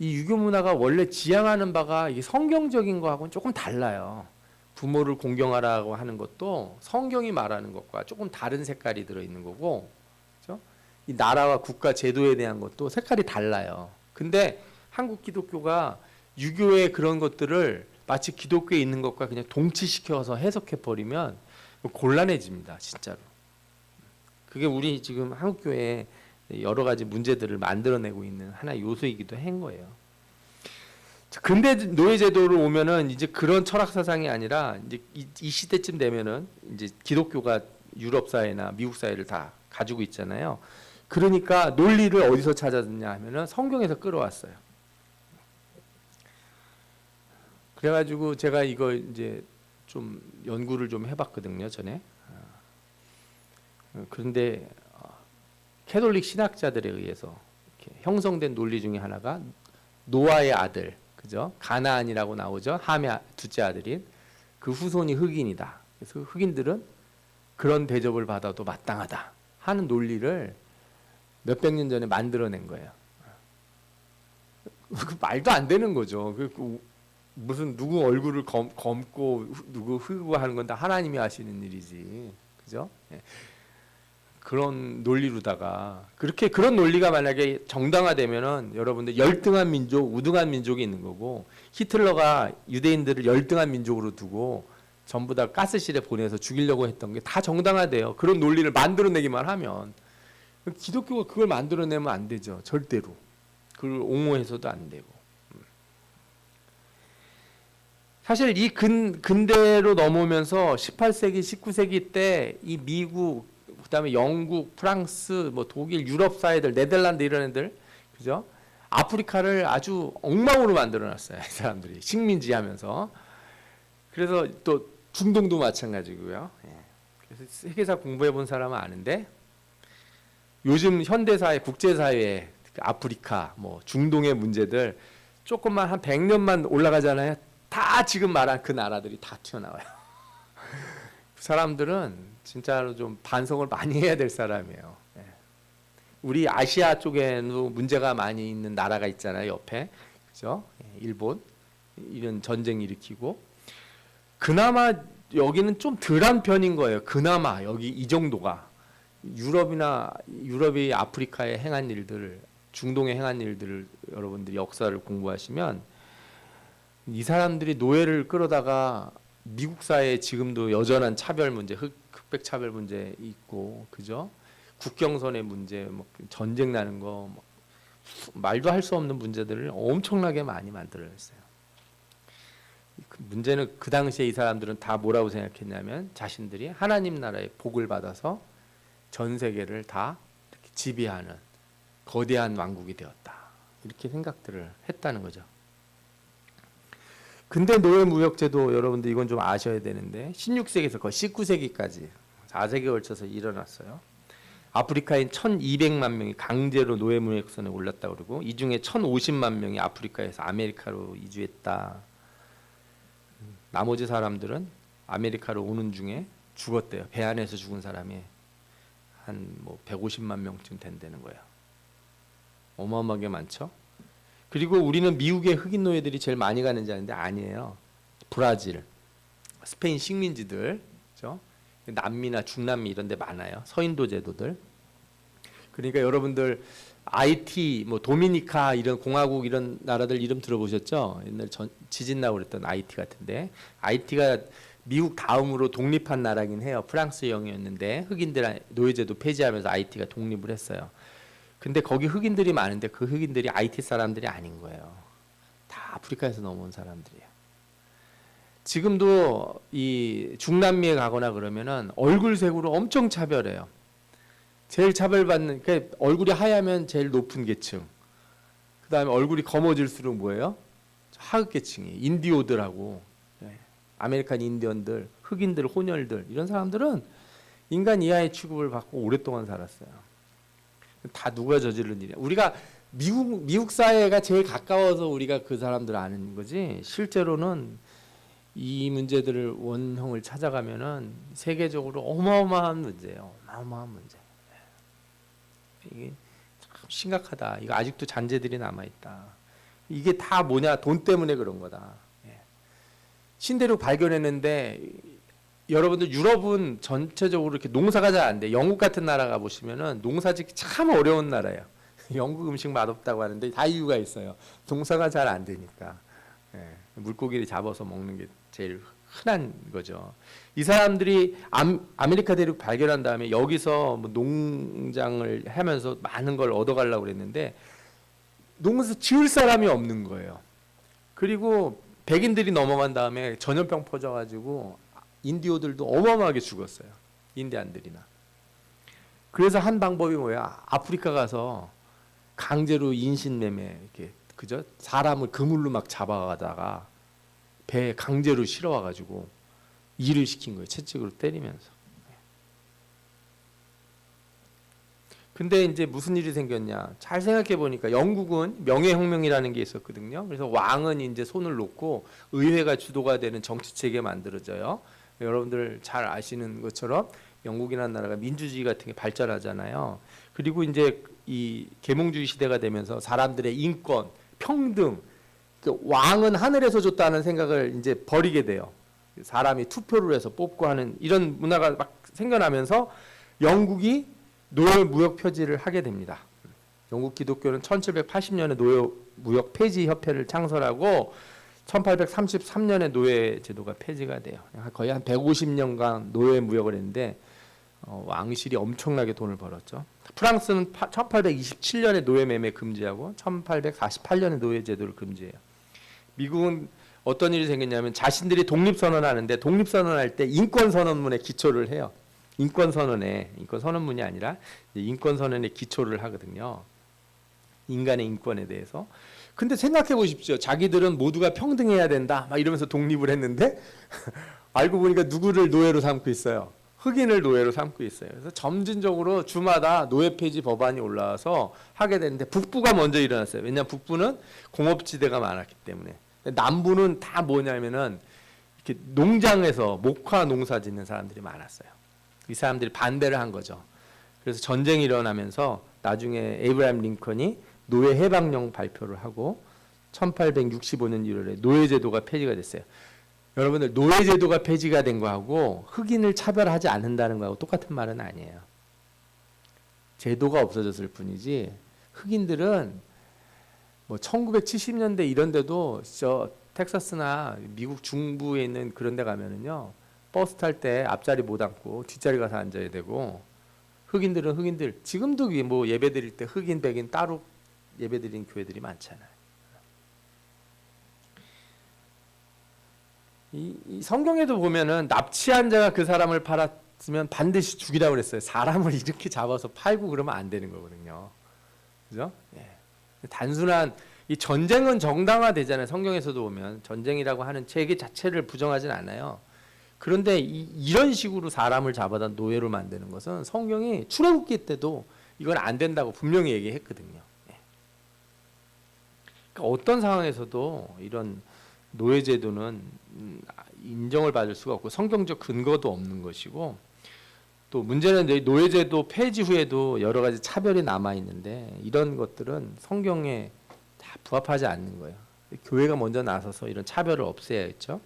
이 유교 문화가 원래 지향하는 바가 이게 성경적인 거하고는 조금 달라요. 부모를 공경하라고 하는 것도 성경이 말하는 것과 조금 다른 색깔이 들어 있는 거고, 그렇죠? 이 나라와 국가 제도에 대한 것도 색깔이 달라요. 근데 한국 기독교가 유교의 그런 것들을 마치 기독교에 있는 것과 그냥 동치시켜서 해석해 버리면 곤란해집니다, 진짜로. 그게 우리 지금 한국 교회에 여러 가지 문제들을 만들어내고 있는 하나의 요소이기도 한 거예요. 근대 노예 제도를 오면은 이제 그런 철학 사상이 아니라 이제 이 시대쯤 되면은 이제 기독교가 유럽 사회나 미국 사회를 다 가지고 있잖아요. 그러니까 논리를 어디서 찾았냐 하면은 성경에서 끌어왔어요. 그래가지고 제가 이거 이제 좀 연구를 좀 해봤거든요, 전에. 그런데 캐톨릭 신학자들에 의해서 형성된 논리 중에 하나가 노아의 아들, 그죠? 가나안이라고 나오죠. 함의 둘째 아들인 그 후손이 흑인이다. 그래서 흑인들은 그런 대접을 받아도 마땅하다 하는 논리를 몇백 년 전에 만들어낸 거예요. 그 말도 안 되는 거죠. 무슨 누구 얼굴을 검고 누구 흑고 하는 건 다 하나님이 하시는 일이지, 그죠? 예. 그런 논리로다가 그런 논리가 만약에 정당화되면은 여러분들 열등한 민족, 우등한 민족이 있는 거고, 히틀러가 유대인들을 열등한 민족으로 두고 전부 다 가스실에 보내서 죽이려고 했던 게 다 정당화돼요. 그런 논리를 만들어내기만 하면. 기독교가 그걸 만들어내면 안 되죠. 절대로. 그걸 옹호해서도 안 되고. 사실 이 근대로 넘어오면서 18세기, 19세기 때 이 미국, 그다음에 영국, 프랑스, 뭐 독일, 유럽 사회들, 네덜란드 이런 애들, 그죠? 아프리카를 아주 엉망으로 만들어놨어요. 이 사람들이 식민지하면서. 그래서 또 중동도 마찬가지고요. 예. 그래서 세계사 공부해본 사람은 아는데 요즘 현대사회, 국제사회에 아프리카, 뭐 중동의 문제들 조금만 한 100년만 올라가잖아요. 다 지금 말한 그 나라들이 다 튀어나와요. 그 사람들은 진짜로 좀 반성을 많이 해야 될 사람이에요. 예. 우리 아시아 쪽에도 문제가 많이 있는 나라가 있잖아요. 옆에, 그죠? 예, 일본 이런 전쟁 일으키고, 그나마 여기는 좀 덜한 편인 거예요. 그나마 여기 이 정도가 유럽이 아프리카에 행한 일들, 중동에 행한 일들을 여러분들이 역사를 공부하시면 이 사람들이 노예를 끌어다가 미국 사회에 지금도 여전한 차별 문제, 흑백 차별 문제 있고, 그죠? 국경선의 문제, 뭐 전쟁 나는 거, 뭐 말도 할 수 없는 문제들을 엄청나게 많이 만들어냈어요. 그 문제는 그 당시에 이 사람들은 다 뭐라고 생각했냐면 자신들이 하나님 나라의 복을 받아서 전 세계를 다 이렇게 지배하는 거대한 왕국이 되었다. 이렇게 생각들을 했다는 거죠. 근데 노예무역제도 여러분들 이건 좀 아셔야 되는데 16세기에서 거의 19세기까지 4세기에 걸쳐서 일어났어요. 아프리카인 1200만 명이 강제로 노예무역선에 올랐다고 그러고 이 중에 1050만 명이 아프리카에서 아메리카로 이주했다. 나머지 사람들은 아메리카로 오는 중에 죽었대요. 배 안에서 죽은 사람이 한 뭐 150만 명쯤 된다는 거예요. 어마어마하게 많죠. 그리고 우리는 미국의 흑인 노예들이 제일 많이 가는 줄 아는데 아니에요. 브라질, 스페인 식민지들, 그렇죠? 남미나 중남미 이런 데 많아요. 서인도 제도들. 그러니까 여러분들 아이티, 뭐 도미니카 이런 공화국 이런 나라들 이름 들어보셨죠? 옛날 지진 나고 그랬던 아이티 같은데, 아이티가 미국 다음으로 독립한 나라긴 해요. 프랑스형이었는데 흑인들 노예제도 폐지하면서 아이티가 독립을 했어요. 근데 거기 흑인들이 많은데 그 흑인들이 아이티 사람들이 아닌 거예요. 다 아프리카에서 넘어온 사람들이에요. 지금도 이 중남미에 가거나 그러면은 얼굴색으로 엄청 차별해요. 제일 차별받는, 그러니까 얼굴이 하얗면 제일 높은 계층. 그 다음에 얼굴이 검어질수록 뭐예요? 하급 계층이 인디오들하고, 아메리칸 인디언들, 흑인들, 혼혈들 이런 사람들은 인간 이하의 취급을 받고 오랫동안 살았어요. 다 누가 저지른 일이야. 우리가 미국 사회가 제일 가까워서 우리가 그 사람들을 아는 거지. 실제로는 이 문제들을 원형을 찾아가면은 세계적으로 어마어마한 문제예요. 어마어마한 문제. 이게 참 심각하다. 이거 아직도 잔재들이 남아 있다. 이게 다 뭐냐? 돈 때문에 그런 거다. 신대륙 발견했는데 여러분들 유럽은 전체적으로 이렇게 농사가 잘 안 돼. 영국 같은 나라 가 보시면은 농사짓기 참 어려운 나라예요. 영국 음식 맛없다고 하는데 다 이유가 있어요. 농사가 잘 안 되니까. 물고기를 잡아서 먹는 게 제일 흔한 거죠. 이 사람들이 아메리카 대륙 발견한 다음에 여기서 뭐 농장을 하면서 많은 걸 얻어가려고 그랬는데 농사 지을 사람이 없는 거예요. 그리고 백인들이 넘어간 다음에 전염병 퍼져가지고 인디오들도 어마어마하게 죽었어요. 인디안들이나. 그래서 한 방법이 뭐야? 아프리카 가서 강제로 인신매매, 이렇게 그죠? 사람을 그물로 막 잡아가다가 배에 강제로 실어와가지고 일을 시킨 거예요. 채찍으로 때리면서. 근데 이제 무슨 일이 생겼냐? 잘 생각해 보니까 영국은 명예혁명이라는 게 있었거든요. 그래서 왕은 이제 손을 놓고 의회가 주도가 되는 정치 체계 만들어져요. 여러분들 잘 아시는 것처럼 영국이라는 나라가 민주주의 같은 게 발전하잖아요. 그리고 이제 이 계몽주의 시대가 되면서 사람들의 인권, 평등, 그 왕은 하늘에서 줬다는 생각을 이제 버리게 돼요. 사람이 투표를 해서 뽑고 하는 이런 문화가 막 생겨나면서 영국이 노예 무역 폐지를 하게 됩니다. 영국 기독교는 1780년에 노예 무역 폐지 협회를 창설하고 1833년에 노예 제도가 폐지가 돼요. 거의 한 150년간 노예 무역을 했는데 왕실이 엄청나게 돈을 벌었죠. 프랑스는 1827년에 노예 매매 금지하고 1848년에 노예 제도를 금지해요. 미국은 어떤 일이 생겼냐면 자신들이 독립선언하는데 독립선언할 때 인권선언문에 기초를 해요. 인권선언에, 인권선언문이 아니라 인권선언에 기초를 하거든요. 인간의 인권에 대해서. 근데 생각해 보십시오. 자기들은 모두가 평등해야 된다 막 이러면서 독립을 했는데 알고 보니까 누구를 노예로 삼고 있어요. 흑인을 노예로 삼고 있어요. 그래서 점진적으로 주마다 노예 폐지 법안이 올라와서 하게 되는데 북부가 먼저 일어났어요. 왜냐하면 북부는 공업지대가 많았기 때문에. 남부는 다 뭐냐면은 이렇게 농장에서 목화 농사 짓는 사람들이 많았어요. 이 사람들이 반대를 한 거죠. 그래서 전쟁이 일어나면서 나중에 에이브라임 링컨이 노예 해방령 발표를 하고 1865년 1월에 노예제도가 폐지가 됐어요. 여러분들 노예제도가 폐지가 된 거하고 흑인을 차별하지 않는다는 거하고 똑같은 말은 아니에요. 제도가 없어졌을 뿐이지 흑인들은 뭐 1970년대 이런 데도 저 텍사스나 미국 중부에 있는 그런 데 가면은요. 버스 탈 때 앞자리 못 앉고 뒷자리 가서 앉아야 되고 흑인들은 흑인들 지금도 뭐 예배 드릴 때 흑인 백인 따로 예배 드리는 교회들이 많잖아요. 이 성경에도 보면은 납치한 자가 그 사람을 팔았으면 반드시 죽이라고 그랬어요. 사람을 이렇게 잡아서 팔고 그러면 안 되는 거거든요. 그죠? 예. 단순한 이 전쟁은 정당화되잖아요. 성경에서도 보면 전쟁이라고 하는 체계 자체를 부정하진 않아요. 그런데 이런 식으로 사람을 잡아다 노예로 만드는 것은 성경이 출애굽기 때도 이건 안 된다고 분명히 얘기했거든요. 예. 그러니까 어떤 상황에서도 이런 노예제도는 인정을 받을 수가 없고 성경적 근거도 없는 것이고 또 문제는 노예제도 폐지 후에도 여러 가지 차별이 남아 있는데 이런 것들은 성경에 다 부합하지 않는 거예요. 교회가 먼저 나서서 이런 차별을 없애야겠죠.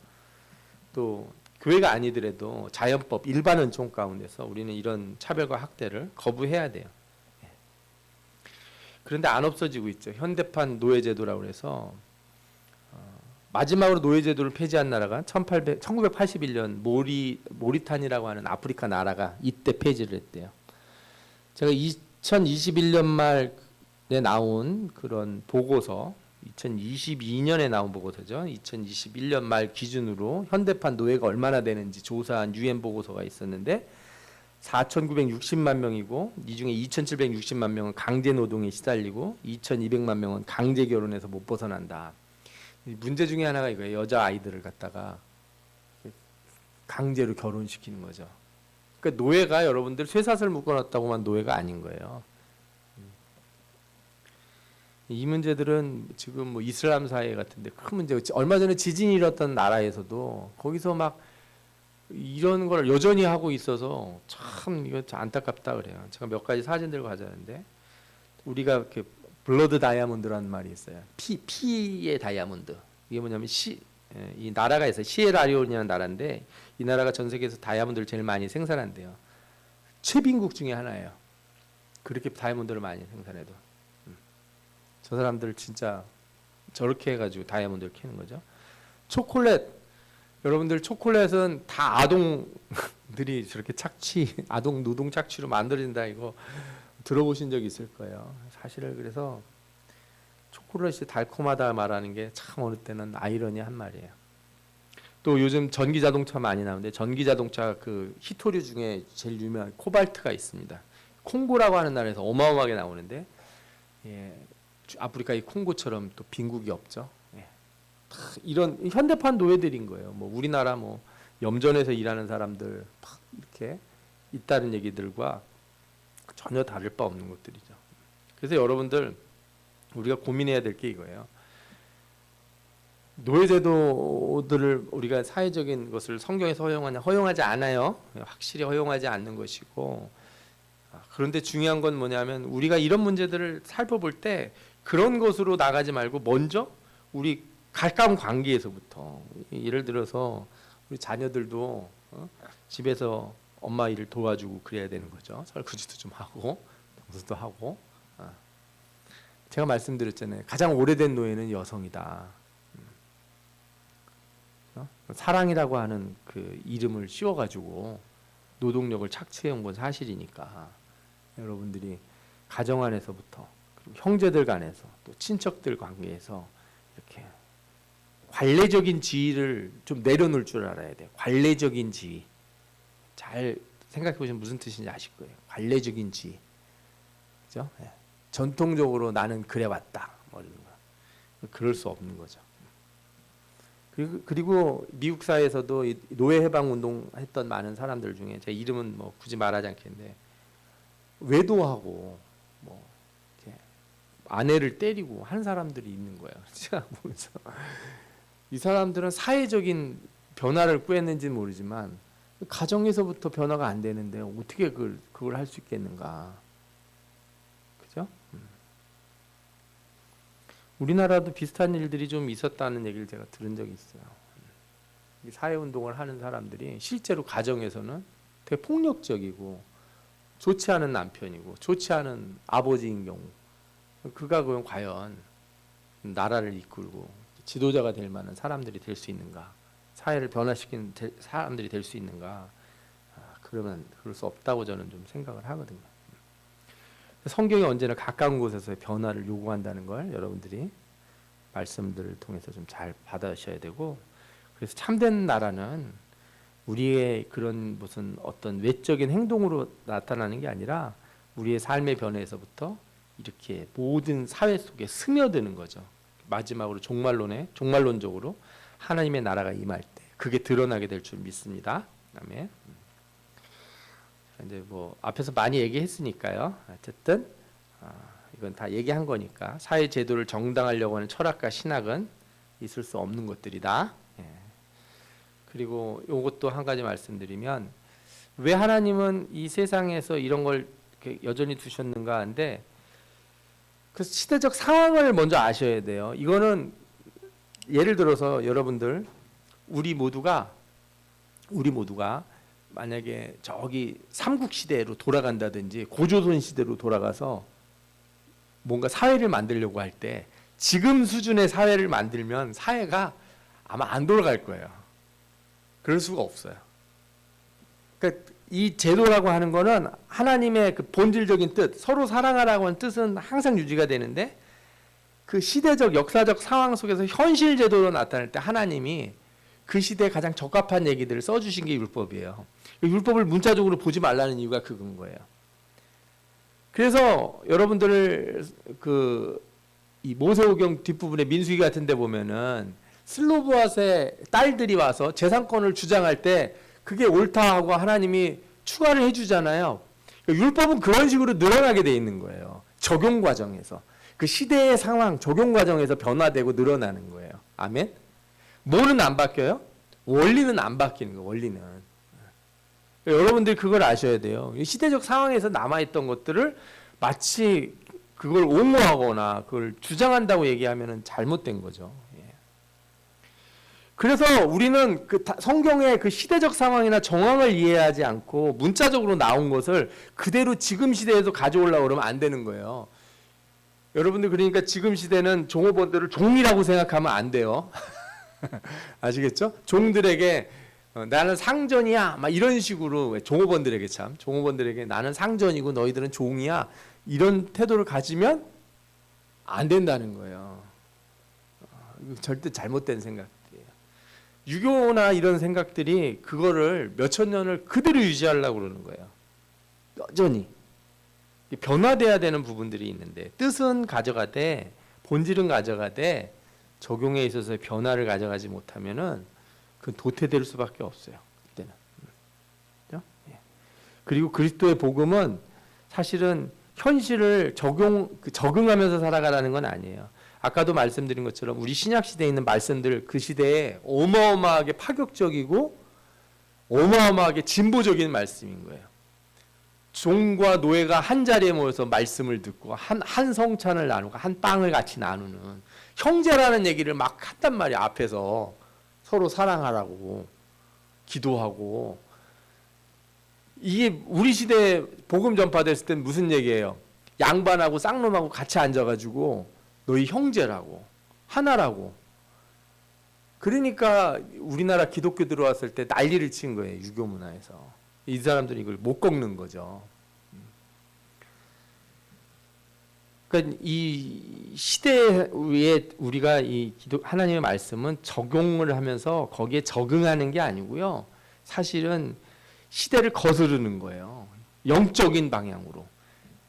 또 교회가 아니더라도 자연법 일반 은총 가운데서 우리는 이런 차별과 학대를 거부해야 돼요. 그런데 안 없어지고 있죠. 현대판 노예제도라고 해서 마지막으로 노예제도를 폐지한 나라가 1981년 모리탄이라고 하는 아프리카 나라가 이때 폐지를 했대요. 제가 2021년 말에 나온 그런 보고서, 2022년에 나온 보고서죠. 2021년 말 기준으로 현대판 노예가 얼마나 되는지 조사한 유엔 보고서가 있었는데 4,960만 명이고 이 중에 2,760만 명은 강제 노동에 시달리고 2,200만 명은 강제 결혼에서 못 벗어난다. 문제 중에 하나가 이거예요. 여자 아이들을 갖다가 강제로 결혼시키는 거죠. 그러니까 노예가 여러분들 쇠사슬 묶어놨다고만 노예가 아닌 거예요. 이 문제들은 지금 뭐 이슬람 사회 같은데 큰 문제. 얼마 전에 지진이 일었던 나라에서도 거기서 막 이런 걸 여전히 하고 있어서 참 이거 안타깝다 그래요. 제가 몇 가지 사진들을 가져왔는데 우리가 이렇게 블러드 다이아몬드라는 말이 있어요. 피의 다이아몬드. 이게 뭐냐면 이 나라가 있어요. 시에라리온이라는 나라인데 이 나라가 전 세계에서 다이아몬드를 제일 많이 생산한대요. 최빈국 중에 하나예요. 그렇게 다이아몬드를 많이 생산해도. 저 사람들 진짜 저렇게 해가지고 다이아몬드를 캐는 거죠. 초콜릿. 여러분들 초콜릿은 다 아동들이 저렇게 아동 노동 착취로 만들어진다 이거 들어보신 적 있을 거예요. 사실은 그래서 초콜릿이 달콤하다 말하는 게 참 어느 때는 아이러니한 말이에요. 또 요즘 전기 자동차 많이 나오는데 전기 자동차 그 히토류 중에 제일 유명한 코발트가 있습니다. 콩고라고 하는 나라에서 어마어마하게 나오는데 예, 아프리카 이 콩고처럼 또 빈국이 없죠. 예. 이런 현대판 노예들인 거예요. 뭐 우리나라 뭐 염전에서 일하는 사람들 막 이렇게 있다는 얘기들과 전혀 다를 바 없는 것들이죠. 그래서 여러분들 우리가 고민해야 될 게 이거예요. 노예제도들을 우리가 사회적인 것을 성경에서 허용하냐? 허용하지 않아요. 확실히 허용하지 않는 것이고, 그런데 중요한 건 뭐냐면 우리가 이런 문제들을 살펴볼 때 그런 것으로 나가지 말고 먼저 우리 가까운 관계에서부터, 예를 들어서 우리 자녀들도 집에서 엄마 일을 도와주고 그래야 되는 거죠. 설거지도 좀 하고 청소도 하고. 제가 말씀드렸잖아요. 가장 오래된 노예는 여성이다. 사랑이라고 하는 그 이름을 씌워가지고 노동력을 착취해온 건 사실이니까 여러분들이 가정 안에서부터, 그리고 형제들 간에서, 또 친척들 관계에서 이렇게 관례적인 지위를 좀 내려놓을 줄 알아야 돼요. 관례적인 지위. 잘 생각해 보시면 무슨 뜻인지 아실 거예요. 관례적인 지위. 그죠? 네. 전통적으로 나는 그래 왔다. 뭐 이런 거. 그럴 수 없는 거죠. 그리고 미국 사회에서도 노예 해방 운동 했던 많은 사람들 중에, 제 이름은 뭐 굳이 말하지 않겠는데, 외도하고 뭐 이렇게 아내를 때리고 한 사람들이 있는 거예요. 제가 보면서 이 사람들은 사회적인 변화를 꾸했는지는 모르지만 가정에서부터 변화가 안 되는데 어떻게 그걸 할 수 있겠는가? 그죠? 우리나라도 비슷한 일들이 좀 있었다는 얘기를 제가 들은 적이 있어요. 사회운동을 하는 사람들이 실제로 가정에서는 되게 폭력적이고 좋지 않은 남편이고 좋지 않은 아버지인 경우, 그가 그럼 과연 나라를 이끌고 지도자가 될 만한 사람들이 될 수 있는가, 사회를 변화시키는 사람들이 될 수 있는가? 그러면 그럴 수 없다고 저는 좀 생각을 하거든요. 성경이 언제나 가까운 곳에서의 변화를 요구한다는 걸 여러분들이 말씀들을 통해서 좀 잘 받아셔야 되고, 그래서 참된 나라는 우리의 그런 무슨 어떤 외적인 행동으로 나타나는 게 아니라 우리의 삶의 변화에서부터 이렇게 모든 사회 속에 스며드는 거죠. 마지막으로 종말론적으로 하나님의 나라가 임할 때 그게 드러나게 될 줄 믿습니다. 그다음에 이제 뭐 앞에서 많이 얘기했으니까요. 어쨌든 이건 다 얘기한 거니까 사회 제도를 정당하려고 하는 철학과 신학은 있을 수 없는 것들이다. 예. 그리고 이것도 한 가지 말씀드리면, 왜 하나님은 이 세상에서 이런 걸 여전히 두셨는가 하는데, 그 시대적 상황을 먼저 아셔야 돼요. 이거는 예를 들어서 여러분들 우리 모두가 만약에 저기 삼국시대로 돌아간다든지 고조선 시대로 돌아가서 뭔가 사회를 만들려고 할 때 지금 수준의 사회를 만들면 사회가 아마 안 돌아갈 거예요. 그럴 수가 없어요. 그러니까 이 제도라고 하는 거는 하나님의 그 본질적인 뜻, 서로 사랑하라고 하는 뜻은 항상 유지가 되는데, 그 시대적 역사적 상황 속에서 현실 제도로 나타날 때 하나님이 그 시대에 가장 적합한 얘기들을 써주신 게 율법이에요. 율법을 문자적으로 보지 말라는 이유가 그건 거예요. 그래서 여러분들 이 모세오경 뒷부분에 민수기 같은 데 보면은 슬로보앗의 딸들이 와서 재산권을 주장할 때 그게 옳다 하고 하나님이 추가를 해주잖아요. 율법은 그런 식으로 늘어나게 돼 있는 거예요. 적용 과정에서. 그 시대의 상황, 적용 과정에서 변화되고 늘어나는 거예요. 아멘? 뭐는 안 바뀌어요? 원리는 안 바뀌는 거예요. 원리는. 여러분들이 그걸 아셔야 돼요. 시대적 상황에서 남아있던 것들을 마치 그걸 옹호하거나 그걸 주장한다고 얘기하면 잘못된 거죠. 그래서 우리는 그 성경의 그 시대적 상황이나 정황을 이해하지 않고 문자적으로 나온 것을 그대로 지금 시대에도 가져오려고 그러면 안 되는 거예요. 여러분들, 그러니까 지금 시대는 종업원들을 종이라고 생각하면 안 돼요. 아시겠죠? 종들에게 나는 상전이야 막 이런 식으로, 종업원들에게 나는 상전이고 너희들은 종이야, 이런 태도를 가지면 안 된다는 거예요. 절대 잘못된 생각이에요. 유교나 이런 생각들이 그거를 몇천 년을 그대로 유지하려고 그러는 거예요. 여전히 변화돼야 되는 부분들이 있는데, 뜻은 가져가되 본질은 가져가되 적용에 있어서 변화를 가져가지 못하면은 그 도태될 수밖에 없어요. 그때는. 그렇죠? 예. 그리고 그리스도의 복음은 사실은 현실을 적응하면서 살아가라는 건 아니에요. 아까도 말씀드린 것처럼 우리 신약 시대에 있는 말씀들 그 시대에 어마어마하게 파격적이고 어마어마하게 진보적인 말씀인 거예요. 종과 노예가 한 자리에 모여서 말씀을 듣고 한 성찬을 나누고 한 빵을 같이 나누는 형제라는 얘기를 막 한단 말이야. 앞에서 서로 사랑하라고 기도하고. 이게 우리 시대에 복음 전파됐을 땐 무슨 얘기예요? 양반하고 쌍놈하고 같이 앉아가지고 너희 형제라고 하나라고. 그러니까 우리나라 기독교 들어왔을 때 난리를 친 거예요. 유교 문화에서. 이 사람들이 이걸 못 꺾는 거죠. 그러니까 이 시대에 우리가 이 하나님의 말씀은 적용을 하면서 거기에 적응하는 게 아니고요. 사실은 시대를 거스르는 거예요. 영적인 방향으로.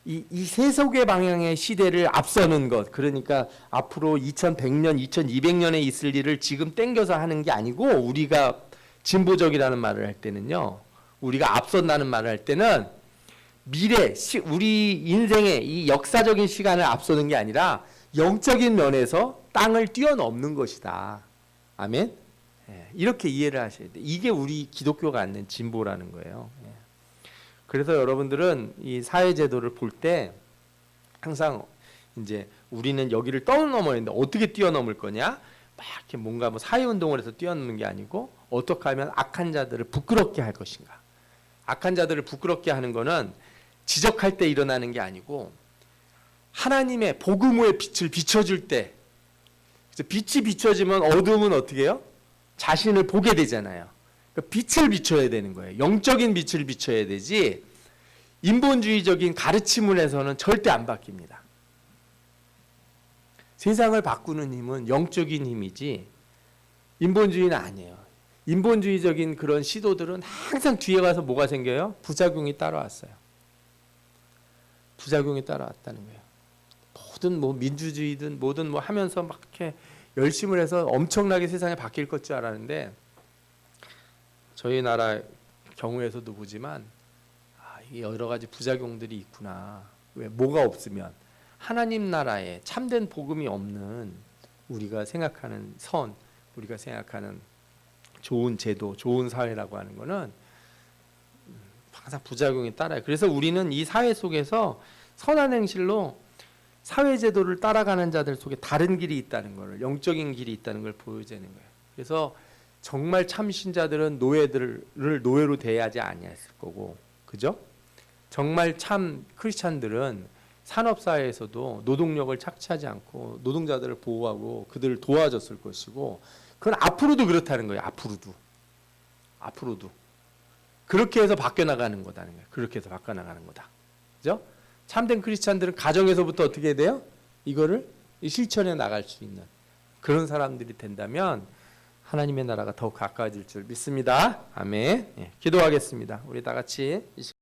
이 세속의 방향의 시대를 앞서는 것. 그러니까 앞으로 2100년, 2200년에 있을 일을 지금 땡겨서 하는 게 아니고 우리가 진보적이라는 말을 할 때는요. 우리가 앞선다는 말을 할 때는 미래, 우리 인생의 이 역사적인 시간을 앞서는 게 아니라 영적인 면에서 땅을 뛰어넘는 것이다. 아멘? 이렇게 이해를 하셔야 돼요. 이게 우리 기독교가 갖는 진보라는 거예요. 그래서 여러분들은 이 사회제도를 볼 때 항상 이제 우리는 여기를 뛰어넘어야 되는데 어떻게 뛰어넘을 거냐? 막 이렇게 뭔가 뭐 사회운동을 해서 뛰어넘는 게 아니고 어떻게 하면 악한 자들을 부끄럽게 할 것인가? 악한 자들을 부끄럽게 하는 거는 지적할 때 일어나는 게 아니고 하나님의 복음의 빛을 비춰줄 때, 빛이 비춰지면 어둠은 어떻게 해요? 자신을 보게 되잖아요. 빛을 비춰야 되는 거예요. 영적인 빛을 비춰야 되지 인본주의적인 가르침을 해서는 절대 안 바뀝니다. 세상을 바꾸는 힘은 영적인 힘이지 인본주의는 아니에요. 인본주의적인 그런 시도들은 항상 뒤에 가서 뭐가 생겨요? 부작용이 따라왔어요. 부작용이 따라왔다는 거예요. 모든 뭐 민주주의든 뭐든 뭐 하면서 막 이렇게 열심을 해서 엄청나게 세상이 바뀔 것 줄 알았는데 저희 나라 경우에서도 보지만 이게 여러 가지 부작용들이 있구나. 왜? 뭐가 없으면 하나님 나라에 참된 복음이 없는 우리가 생각하는 선, 우리가 생각하는 좋은 제도, 좋은 사회라고 하는 거는 항상 부작용이 따라요. 그래서 우리는 이 사회 속에서 선한 행실로 사회제도를 따라가는 자들 속에 다른 길이 있다는 것을, 영적인 길이 있다는 걸 보여주는 거예요. 그래서 정말 참 신자들은 노예들을 노예로 대하지 아니했을 거고, 그죠? 정말 참 크리스찬들은 산업사회에서도 노동력을 착취하지 않고 노동자들을 보호하고 그들을 도와줬을 것이고, 그건 앞으로도 그렇다는 거예요. 앞으로도 그렇게 해서 바뀌어나가는 거다는 거예요. 그렇게 해서 바뀌어나가는 거다. 그죠? 참된 크리스찬들은 가정에서부터 어떻게 해야 돼요? 이거를 실천해 나갈 수 있는 그런 사람들이 된다면 하나님의 나라가 더욱 가까워질 줄 믿습니다. 아멘. 기도하겠습니다. 우리 다 같이